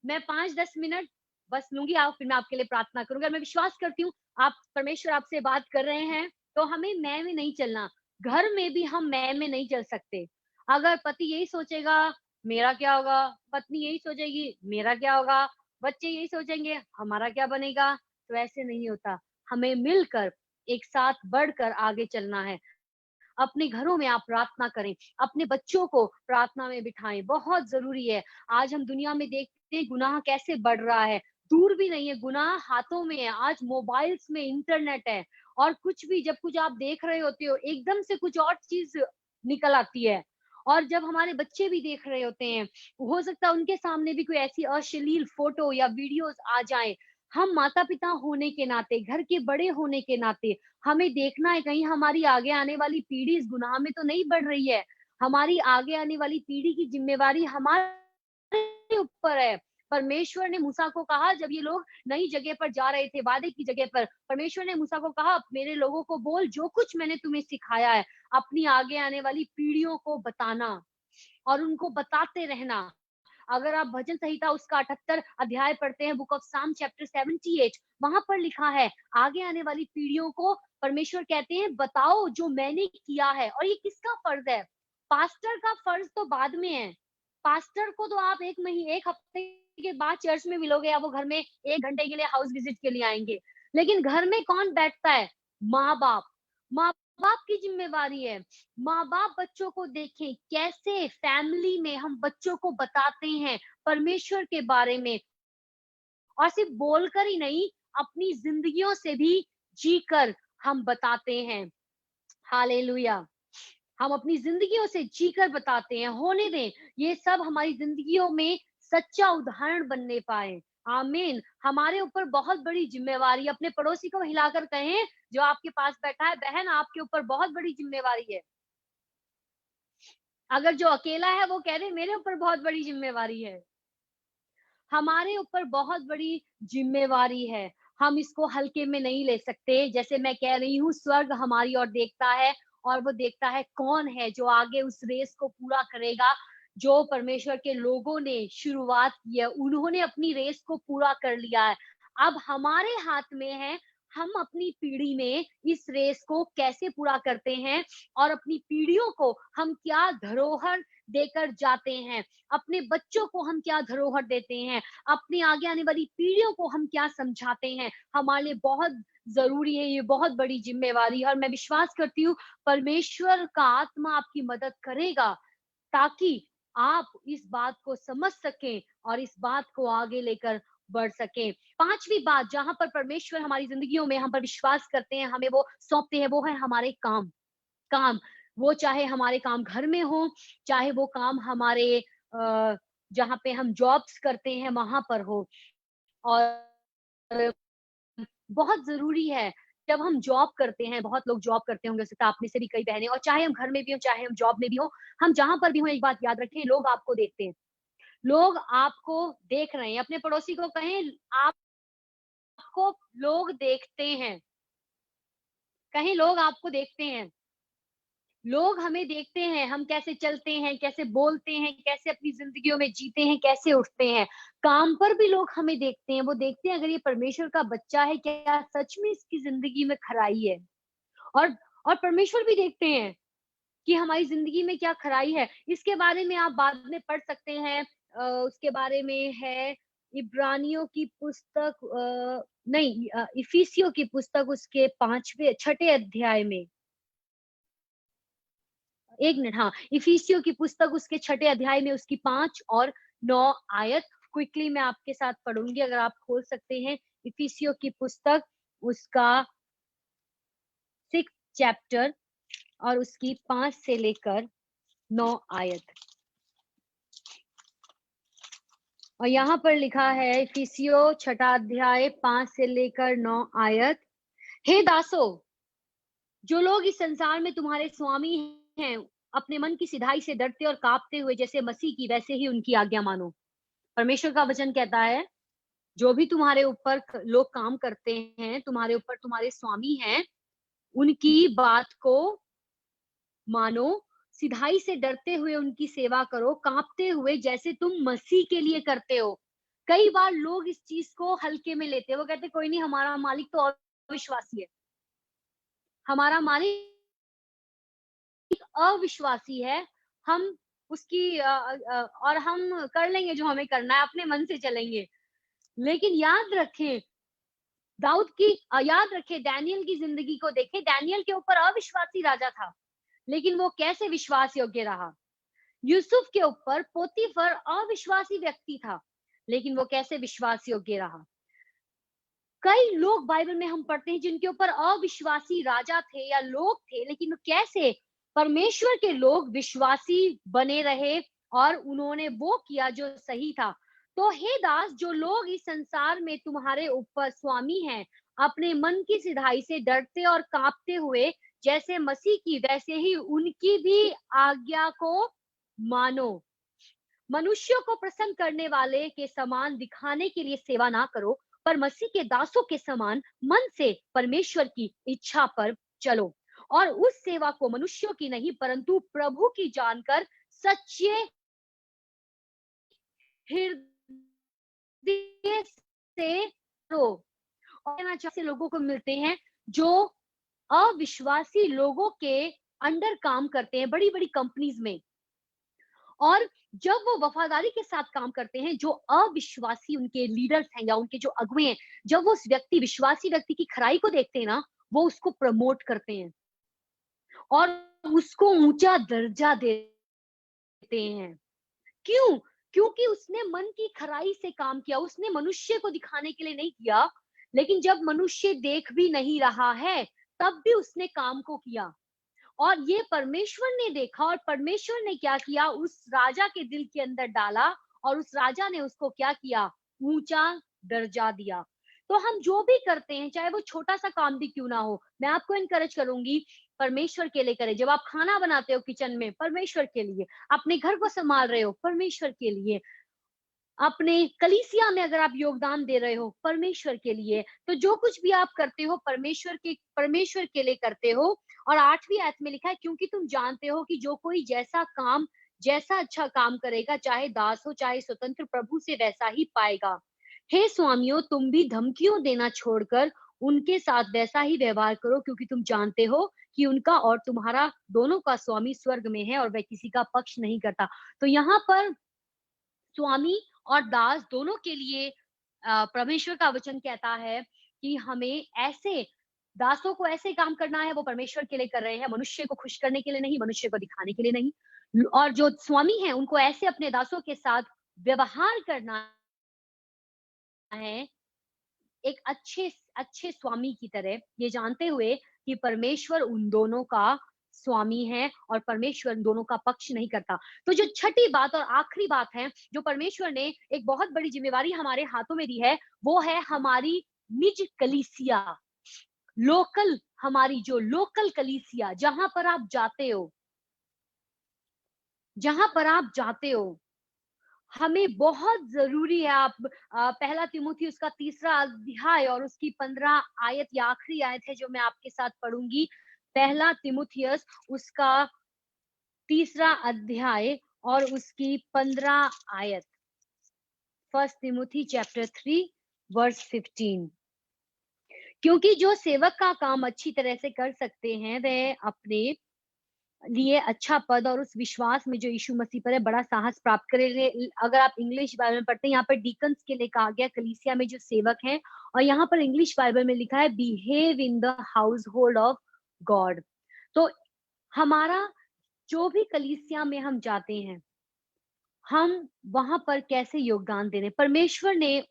मैं 5-10 मिनट बस लूँगी, आप फिर मैं आपके लिए प्रार्थना करूँगी और मैं विश्वास करती हूँ, आप परमेश्वर आपसे बात कर रहे हैं, तो हमें मैं में नहीं चलना। घर में भी हम मैं में नहीं चल सकते। अगर पति यही सोचेगा, मेरा क्या होगा? पत्नी यही सोचेगी, मेरा क्या होगा? बच्चे यही सोचेंगे, हमारा क्या बनेगा? तो ऐसे नहीं होता। हमें मिलकर, एक साथ बढ़कर आगे चलना है। अपने घरों में आप प्रार्थना करें, अपने बच्चों को प्रार्थना में बिठाएँ, बहुत ज़रूरी है। आज हम दुनिया में देखते हैं गुनाह कैसे बढ़ रहा है, दूर भी नहीं है, गुनाह हाथों में है, आज मोबाइल्स में इंटरनेट है और कुछ भी जब कुछ आप देख रहे होते हो, एकदम से कुछ और चीज़ निकल आती है और जब हमारे बच्चे भी देख रहे होते हैं, हो सकता है उनके सामने भी कोई ऐसी अश्लील फ़ोटो या वीडियोज़ आ जाएँ। हम माता-पिता होने के नाते, घर के बड़े होने के नाते हमें देखना है कहीं हमारी आगे आने वाली पीढ़ी इस गुनाह में तो नहीं बढ़ रही है। हमारी आगे आने वाली पीढ़ी की ज़िम्मेवारी हमारे ऊपर है। परमेश्वर ने मूसा को कहा जब ये लोग नई जगह पर जा रहे थे, वादे की जगह पर, परमेश्वर ने मूसा को कहा, "मेरे लोगों को बोल जो कुछ मैंने तुम्हें सिखाया है, अपनी आगे आने वाली पीढ़ियों को बताना और उनको बताते रहना।" अगर आप भजन संहिता उसका 78 अध्याय पढ़ते हैं, बुक ऑफ साम चैप्टर 78, वहां पर लिखा है, आगे आने वाली पीढ़ियों को परमेश्वर कहते हैं बताओ जो मैंने किया है। और ये किसका फर्ज है? पास्टर का फर्ज तो बाद में है। पास्टर को तो आप 1 हफ्ते के बाद चर्च में मिलोगे या वो घर में 1 घंटे के लिए हाउस विजिट के लिए आएंगे। लेकिन घर में कौन बैठता है? माँ बाप। माँ बाप की जिम्मेवारी है। माँ-बाप बच्चों को देखें, कैसे फैमिली में हम बच्चों को बताते हैं परमेश्वर के बारे में और सिर्फ बोलकर ही नहीं, अपनी ज़िंदगियों से भी जीकर हम बताते हैं। हालेलुया! हम अपनी ज़िंदगियों से जीकर बताते हैं, होने दें, ये सब हमारी ज़िंदगियों में सच्चा उदाहरण बनने पाए। आमीन। हमारे ऊपर बहुत बड़ी ज़िम्मेवारी है, अपने पड़ोसी को हिलाकर कहें, जो आपके पास बैठा है, बहन आपके ऊपर बहुत बड़ी ज़िम्मेवारी है। अगर जो अकेला है वो कह दे मेरे ऊपर बहुत बड़ी ज़िम्मेवारी है। हमारे ऊपर बहुत बड़ी ज़िम्मेवारी है। हम इसको हल्के में नहीं ले सकते। जैसे मैं कह रही हूँ स्वर्ग हमारी ओर देखता है और वो देखता है कौन है जो आगे उस रेस को पूरा करेगा, जो परमेश्वर के लोगों ने शुरुआत की है। उन्होंने अपनी रेस को पूरा कर लिया है। अब हमारे हाथ में है, हम अपनी पीढ़ी में इस रेस को कैसे पूरा करते हैं और अपनी पीढ़ियों को हम क्या धरोहर देकर जाते हैं। अपने बच्चों को हम क्या धरोहर देते हैं, अपनी आगे आने वाली पीढ़ियों को हम क्या समझाते हैं, हमारे लिए बहुत ज़रूरी है, ये बहुत बड़ी ज़िम्मेवारी है और मैं विश्वास करती हूँ परमेश्वर का आत्मा आपकी मदद करेगा, ताकि आप इस बात को समझ सकें और इस बात को आगे लेकर बढ़ सकें। 5वीं बात जहाँ पर परमेश्वर हमारी ज़िंदगियों में हम पर विश्वास करते हैं, हमें वो सौंपते हैं, वो है हमारे काम। काम, वो चाहे हमारे काम घर में हो, चाहे वो काम हमारे जहाँ पे हम जॉब्स करते हैं वहाँ पर हो और बहुत ज़रूरी है, जब हम जॉब करते हैं, बहुत लोग जॉब करते होंगे, हो सकता है आप में से भी कई बहनें और चाहे हम घर में भी हों, चाहे हम जॉब में भी हों, हम जहाँ पर भी हों, एक बात याद रखें, लोग आपको देखते हैं। लोग आपको देख रहे हैं, अपने पड़ोसी को कहें, आपको लोग देखते हैं। कहीं लोग आपको देखते हैं, लोग हमें देखते हैं, हम कैसे चलते हैं, कैसे बोलते हैं, कैसे अपनी ज़िंदगियों में जीते हैं, कैसे उठते हैं। काम पर भी लोग हमें देखते हैं, वो देखते हैं अगर ये परमेश्वर का बच्चा है, क्या सच में इसकी ज़िंदगी में खराई है? और और परमेश्वर भी देखते हैं कि हमारी ज़िंदगी में क्या खराई है। इसके बारे में आप बाद में पढ़ सकते हैं। उसके बारे में है इब्रानियों की पुस्तक नहीं इफिसियों की पुस्तक उसके 5वें 6ठे अध्याय में। 1 मिनट हाँ, इफिसियों की पुस्तक उसके 6ठे अध्याय में उसकी 5 और 9 आयत क्विकली मैं आपके साथ पढ़ूँगी अगर आप खोल सकते हैं। इफिसियों की पुस्तक उसका 6th चैप्टर और उसकी 5 से लेकर 9 आयत। और यहाँ पर लिखा है इफिसियों 6ठा अध्याय 5 से लेकर 9 आयत। हे दासों, जो लोग इस संसार में तुम्हारे स्वामी हैं, अपने मन की सिधाई से डरते और काँपते हुए जैसे मसीह की वैसे ही उनकी आज्ञा मानो। परमेश्वर का वचन कहता है, जो भी तुम्हारे ऊपर लोग काम करते हैं, तुम्हारे ऊपर तुम्हारे स्वामी हैं, उनकी बात को मानो, सिधाई से डरते हुए उनकी सेवा करो, काँपते हुए जैसे तुम मसीह के लिए करते हो। कई बार लोग इस चीज़ को हल्के में लेते हैं, वो कहते हैं कोई नहीं हमारा मालिक तो अविश्वासी है। हमारा मालिक अविश्वासी है, हम उसकी और हम कर लेंगे जो हमें करना है, अपने मन से चलेंगे। लेकिन याद रखें दानियल की ज़िंदगी को देखें, दानियल के ऊपर अविश्वासी राजा था, लेकिन वो कैसे विश्वास योग्य रहा। यूसुफ के ऊपर पोतीफर अविश्वासी व्यक्ति था, लेकिन वो कैसे विश्वास योग्य रहा। कई लोग बाइबल में हम पढ़ते हैं जिनके ऊपर अविश्वासी राजा थे या लोग थे, लेकिन वो कैसे परमेश्वर के लोग विश्वासी बने रहे और उन्होंने वो किया जो सही था। तो हे दास, जो लोग इस संसार में तुम्हारे ऊपर स्वामी हैं, अपने मन की सिधाई से डरते और कांपते हुए जैसे मसीह की वैसे ही उनकी भी आज्ञा को मानो। मनुष्यों को प्रसन्न करने वाले के समान दिखाने के लिए सेवा ना करो, पर मसीह के दासों के समान मन से परमेश्वर की इच्छा पर चलो और उस सेवा को मनुष्यों की नहीं परंतु प्रभु की जानकर सच्चे हृदय से करो। और ना से लोगों को मिलते हैं जो अविश्वासी लोगों के अंडर काम करते हैं बड़ी बड़ी कंपनीज में, और जब वो वफादारी के साथ काम करते हैं, जो अविश्वासी उनके लीडर्स हैं या उनके जो अगुवे हैं, जब वो उस विश्वासी व्यक्ति की खराई को देखते हैं ना, वो उसको प्रमोट करते हैं और उसको ऊंचा दर्जा देते हैं। क्यों? क्योंकि उसने मन की खराई से काम किया, उसने मनुष्य को दिखाने के लिए नहीं किया, लेकिन जब मनुष्य देख भी नहीं रहा है, तब भी उसने काम को किया। और ये परमेश्वर ने देखा और परमेश्वर ने क्या किया, उस राजा के दिल के अंदर डाला और उस राजा ने उसको क्या किया, ऊंचा दर्जा दिया। तो हम जो भी करते हैं, चाहे वो छोटा सा काम भी क्यों ना हो, मैं आपको इनकरेज करूंगी परमेश्वर के लिए करें। जब आप खाना बनाते हो किचन में, परमेश्वर के लिए। अपने घर को संभाल रहे हो, परमेश्वर के लिए। अपने कलीसिया में अगर आप योगदान दे रहे हो, परमेश्वर के लिए। तो जो कुछ भी आप करते हो परमेश्वर के लिए करते हो। और 8वीं आयत में लिखा है, क्योंकि तुम जानते हो कि जो कोई जैसा अच्छा काम करेगा, चाहे दास हो चाहे स्वतंत्र, प्रभु से वैसा ही पाएगा। हे स्वामियों, तुम भी धमकियों देना छोड़कर उनके साथ वैसा ही व्यवहार करो, क्योंकि तुम जानते हो कि उनका और तुम्हारा दोनों का स्वामी स्वर्ग में है और वह किसी का पक्ष नहीं करता। तो यहाँ पर स्वामी और दास दोनों के लिए परमेश्वर का वचन कहता है कि हमें ऐसे दासों को ऐसे काम करना है, वो परमेश्वर के लिए कर रहे हैं, मनुष्य को खुश करने के लिए नहीं, मनुष्य को दिखाने के लिए नहीं। और जो स्वामी हैं, उनको ऐसे अपने दासों के साथ व्यवहार करना है, एक अच्छे अच्छे स्वामी की तरह, ये जानते हुए कि परमेश्वर उन दोनों का स्वामी है और परमेश्वर दोनों का पक्ष नहीं करता। तो जो छठी बात और आखिरी बात है, जो परमेश्वर ने एक बहुत बड़ी जिम्मेवारी हमारे हाथों में दी है, वो है हमारी निज कलीसिया। हमारी जो लोकल कलीसिया, जहां पर आप जाते हो, हमें बहुत ज़रूरी है। आप पहला तिमुथी उसका 3 अध्याय और उसकी 15 आयत या आखिरी आयत है जो मैं आपके साथ पढ़ूँगी। पहला तिमुथियुस उसका 3 अध्याय और उसकी 15 आयत। First Timothy chapter 3 verse 15। क्योंकि जो सेवक का काम अच्छी तरह से कर सकते हैं, वह अपने लिए अच्छा पद और उस विश्वास में जो यीशु मसीह पर है बड़ा साहस प्राप्त करेंगे। अगर आप इंग्लिश बाइबल में पढ़ते हैं, यहाँ पर डीकन्स के लिए कहा गया कलीसिया में जो सेवक हैं, और यहाँ पर इंग्लिश बाइबल में लिखा है behave in the house hold of God. तो हमारा जो भी कलीसिया में हम जाते हैं, हम वहां पर कैसे योगदान दे रहे हैं। परमेश्वर ने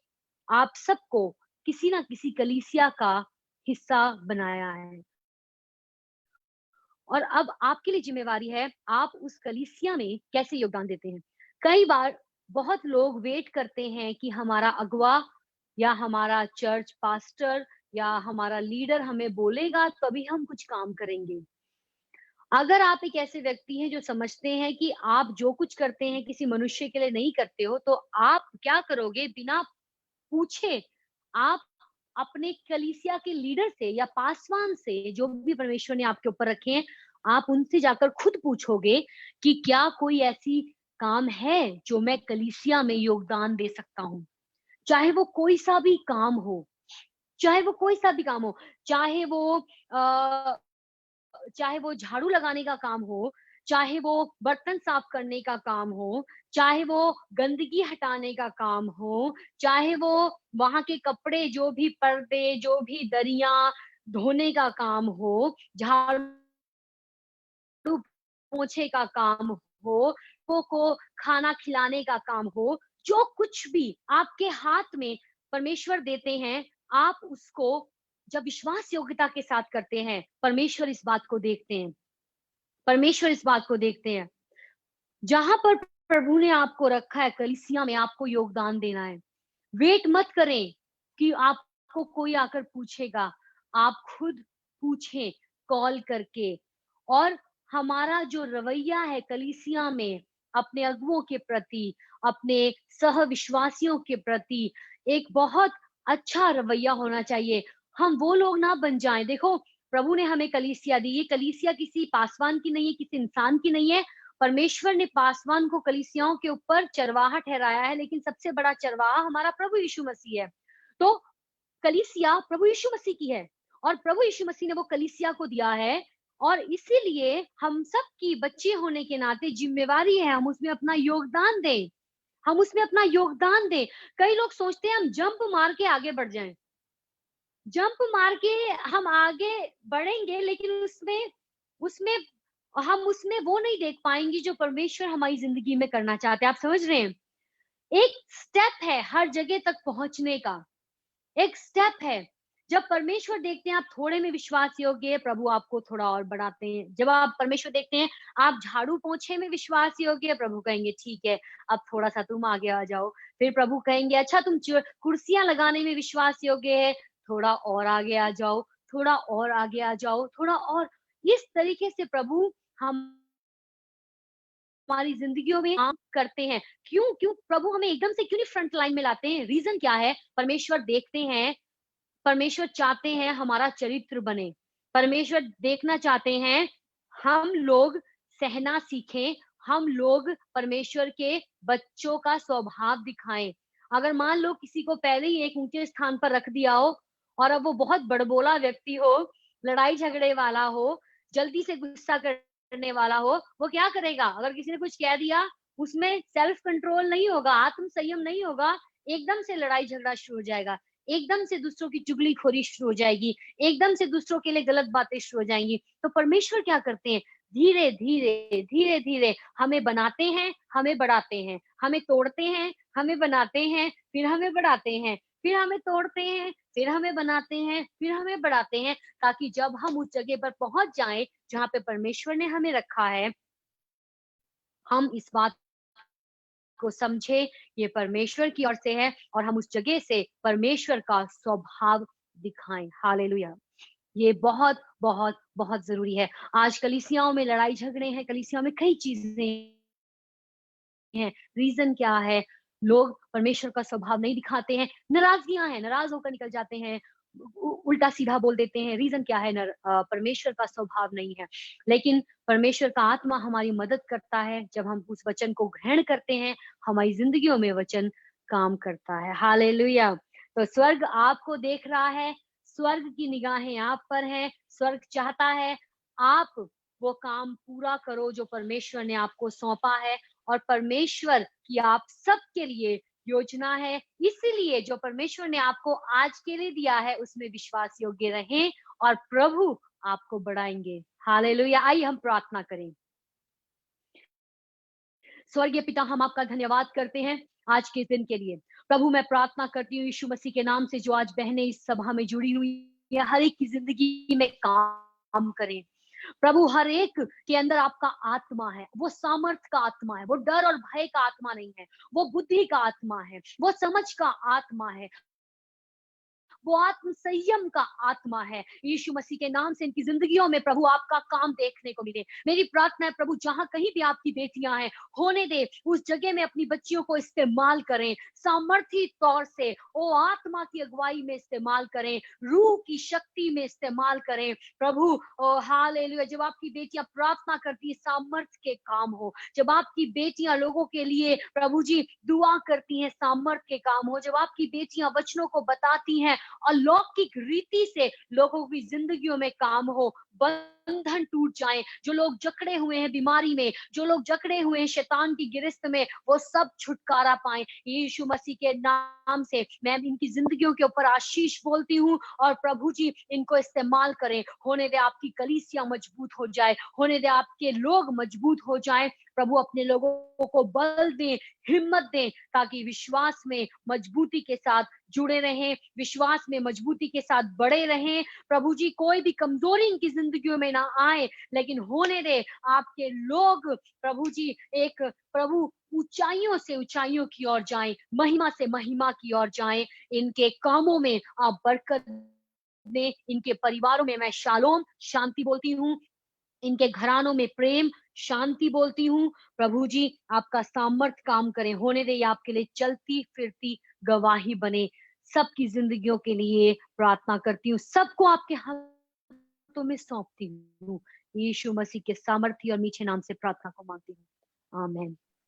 आप सबको किसी ना किसी कलीसिया का हिस्सा बनाया है, और अब आपके लिए ज़िम्मेवारी है, आप उस कलीसिया में कैसे योगदान देते हैं। कई बार बहुत लोग वेट करते हैं कि हमारा अगुवा या हमारा चर्च पास्टर या हमारा लीडर हमें बोलेगा तभी हम कुछ काम करेंगे। अगर आप एक ऐसे व्यक्ति हैं जो समझते हैं कि आप जो कुछ करते हैं किसी मनुष्य के लिए नहीं करते हो, तो आप क्या करोगे बिना पूछे, आप अपने कलीसिया के लीडर से या पासवान से, जो भी परमेश्वर ने आपके ऊपर रखे हैं, आप उनसे जाकर खुद पूछोगे कि क्या कोई ऐसी काम है जो मैं कलीसिया में योगदान दे सकता हूँ। चाहे वो कोई सा भी काम हो, चाहे वो कोई सा भी काम हो, चाहे वो अ, चाहे वो झाड़ू लगाने का काम हो, चाहे वो बर्तन साफ करने का काम हो, चाहे वो गंदगी हटाने का काम हो, चाहे वो वहाँ के कपड़े जो भी पर्दे, जो भी दरियाँ धोने का काम हो, झाड़ू पोंछे का काम हो, को खाना खिलाने का काम हो, जो कुछ भी आपके हाथ में परमेश्वर देते हैं, आप उसको जब विश्वास योग्यता के साथ करते हैं, परमेश्वर इस बात को देखते हैं। परमेश्वर इस बात को देखते हैं। जहाँ पर प्रभु ने आपको रखा है, कलीसिया में आपको योगदान देना है। वेट मत करें कि आपको कोई आकर पूछेगा। आप खुद पूछें कॉल करके। और हमारा जो रवैया है कलीसिया में अपने अगुवों के प्रति, अपने सह-विश्वासियों के प्रति एक बहुत अच्छा रवैया होना चाहिए। हम वो लोग ना बन जाएँ। देखो, प्रभु ने हमें कलीसिया दी। ये कलीसिया किसी पासवान की नहीं है, किसी इंसान की नहीं है। परमेश्वर ने पासवान को कलीसियाओं के ऊपर चरवाहा ठहराया है, लेकिन सबसे बड़ा चरवाहा हमारा प्रभु यीशु मसीह है। तो कलीसिया प्रभु यीशु मसीह की है, और प्रभु यीशु मसीह ने वो कलीसिया को दिया है, और इसीलिए हम सब की बच्चे होने के नाते जिम्मेवारी है हम उसमें अपना योगदान दें। हम उसमें अपना योगदान दें। कई लोग सोचते हैं हम जंप मार के आगे बढ़ जाएँ। जंप मार के हम आगे बढ़ेंगे, लेकिन उसमें उसमें हम उसमें वो नहीं देख पाएँगे जो परमेश्वर हमारी ज़िंदगी में करना चाहते हैं। आप समझ रहे हैं? एक स्टेप है हर जगह तक पहुँचने का। एक स्टेप है। जब परमेश्वर देखते हैं आप थोड़े में विश्वास योग्य है, प्रभु आपको थोड़ा और बढ़ाते हैं। जब आप परमेश्वर देखते हैं आप झाड़ू पोंछे में विश्वास योग्य है, प्रभु कहेंगे ठीक है, अब थोड़ा-सा तुम आगे आ जाओ। फिर प्रभु कहेंगे अच्छा तुम कुर्सियाँ लगाने में विश्वास योग्य है, थोड़ा और आगे आ जाओ, थोड़ा और आगे आ जाओ, थोड़ा और। इस तरीके से प्रभु हम हमारी ज़िंदगियों में काम करते हैं। क्यों क्यों प्रभु हमें एकदम से क्यों नहीं फ्रंट लाइन में लाते हैं? रीज़न क्या है? परमेश्वर देखते हैं, परमेश्वर चाहते हैं हमारा चरित्र बने। परमेश्वर देखना चाहते हैं हम लोग सहना सीखें, हम लोग परमेश्वर के बच्चों का स्वभाव दिखाएँ। अगर मान लो किसी को पहले ही एक ऊँचे स्थान पर रख दिया हो, और अब वो बहुत बड़बोला व्यक्ति हो, लड़ाई झगड़े वाला हो, जल्दी से गुस्सा करने वाला हो, वो क्या करेगा? अगर किसी ने कुछ कह दिया, उसमें सेल्फ कंट्रोल नहीं होगा, आत्म संयम नहीं होगा, एकदम से लड़ाई झगड़ा शुरू हो जाएगा। एकदम से दूसरों की चुगलीखोरी शुरू हो जाएगी, एकदम से दूसरों के लिए गलत बातें शुरू हो जाएँगी। तो परमेश्वर क्या करते हैं? धीरे-धीरे, धीरे-धीरे हमें बनाते हैं, हमें बढ़ाते हैं, हमें तोड़ते हैं, हमें बनाते हैं, फिर हमें बढ़ाते हैं, फिर हमें तोड़ते हैं, फिर हमें बनाते हैं, फिर हमें बढ़ाते हैं, ताकि जब हम उस जगह पर पहुँच जाएँ, जहाँ पे परमेश्वर ने हमें रखा है, हम इस बात को समझे, ये परमेश्वर की ओर से है, और हम उस जगह से परमेश्वर का स्वभाव दिखाएँ। हालेलुया! ये बहुत, बहुत, बहुत ज़रूरी है। आज कलीसियाओं में लड़ाई झगड़े हैं, कलीसियाओं में कई चीज़ें हैं। रीज़न क्या है? लोग परमेश्वर का स्वभाव नहीं दिखाते हैं, नाराज़गियाँ हैं, नाराज़ होकर निकल जाते हैं, उल्टा-सीधा बोल देते हैं। रीज़न क्या है? परमेश्वर का स्वभाव नहीं है। लेकिन परमेश्वर का आत्मा हमारी मदद करता है, जब हम उस वचन को ग्रहण करते हैं, हमारी ज़िंदगियों में वचन काम करता है। हालेलुया! तो स्वर्ग आपको देख रहा है, स्वर्ग की निगाहें आप पर हैं, स्वर्ग चाहता है आप वो काम पूरा करो जो परमेश्वर ने आपको सौंपा है, और परमेश्वर की आप सबके लिए योजना है। इसीलिए जो परमेश्वर ने आपको आज के लिए दिया है, उसमें विश्वास योग्य रहें और प्रभु आपको बढ़ाएँगे। हालेलुया! आइए हम प्रार्थना करें। स्वर्गीय पिता, हम आपका धन्यवाद करते हैं आज के दिन के लिए। प्रभु, मैं प्रार्थना करती हूँ यीशु मसीह के नाम से, जो आज बहनें इस सभा में जुड़ी हुई हैं, हर एक की ज़िंदगी में काम करें। प्रभु, हर एक के अंदर आपका आत्मा है, वो सामर्थ का आत्मा है, वो डर और भय का आत्मा नहीं है, वो बुद्धि का आत्मा है, वो समझ का आत्मा है, वो आत्म संयम का आत्मा है। यीशु मसीह के नाम से इनकी जिंदगियों में प्रभु आपका काम देखने को मिले। मेरी प्रार्थना है प्रभु, जहां कहीं भी आपकी बेटियां हैं, होने दे उस जगह में अपनी बच्चियों को इस्तेमाल करें, सामर्थी तौर से वो आत्मा की अगुवाई में इस्तेमाल करें, रूह की शक्ति में इस्तेमाल करें। प्रभु ओ हालेलुया, जब आपकी बेटियां प्रार्थना करती है, सामर्थ के काम हो। जब आपकी बेटियां लोगों के लिए प्रभु जी दुआ करती हैं, सामर्थ के काम हो। जब आपकी बेटियां वचनों को बताती हैं, अलौकिक रीति से लोगों की जिंदगियों में काम हो, बंधन टूट जाएं। जो लोग जकड़े हुए हैं बीमारी में, जो लोग जकड़े हुए हैं शैतान की गिरफ्त में, वो सब छुटकारा पाएं। यीशु मसीह के नाम से मैं इनकी जिंदगियों के ऊपर आशीष बोलती हूँ, और प्रभु जी इनको इस्तेमाल करें। होने दे आपकी कलीसिया मजबूत हो जाए, होने दे आपके लोग मजबूत हो जाएं। प्रभु, अपने लोगों को बल दें, हिम्मत दें, ताकि विश्वास में मजबूती के साथ जुड़े रहें, विश्वास में मजबूती के साथ बड़े रहें। प्रभु जी, कोई भी कमजोरी इनकी जिंदगियों में ना आए, लेकिन होने दे आपके लोग प्रभु जी एक प्रभु ऊंचाइयों से ऊंचाइयों की ओर जाएं, महिमा से महिमा की ओर जाएं। इनके कामों में आप बरकत दें, इनके परिवारों में मैं शालोम शांति बोलती हूँ, इनके घरानों में प्रेम शांति बोलती हूँ। प्रभु जी आपका सामर्थ काम करे, होने दे ये आपके लिए चलती फिरती गवाही बने। सबकी जिंदगियों के लिए प्रार्थना करती हूँ, सबको आपके हाथों में सौंपती हूँ। यीशु मसीह के सामर्थी और मीठे नाम से प्रार्थना को मांगती हूँ, आमीन।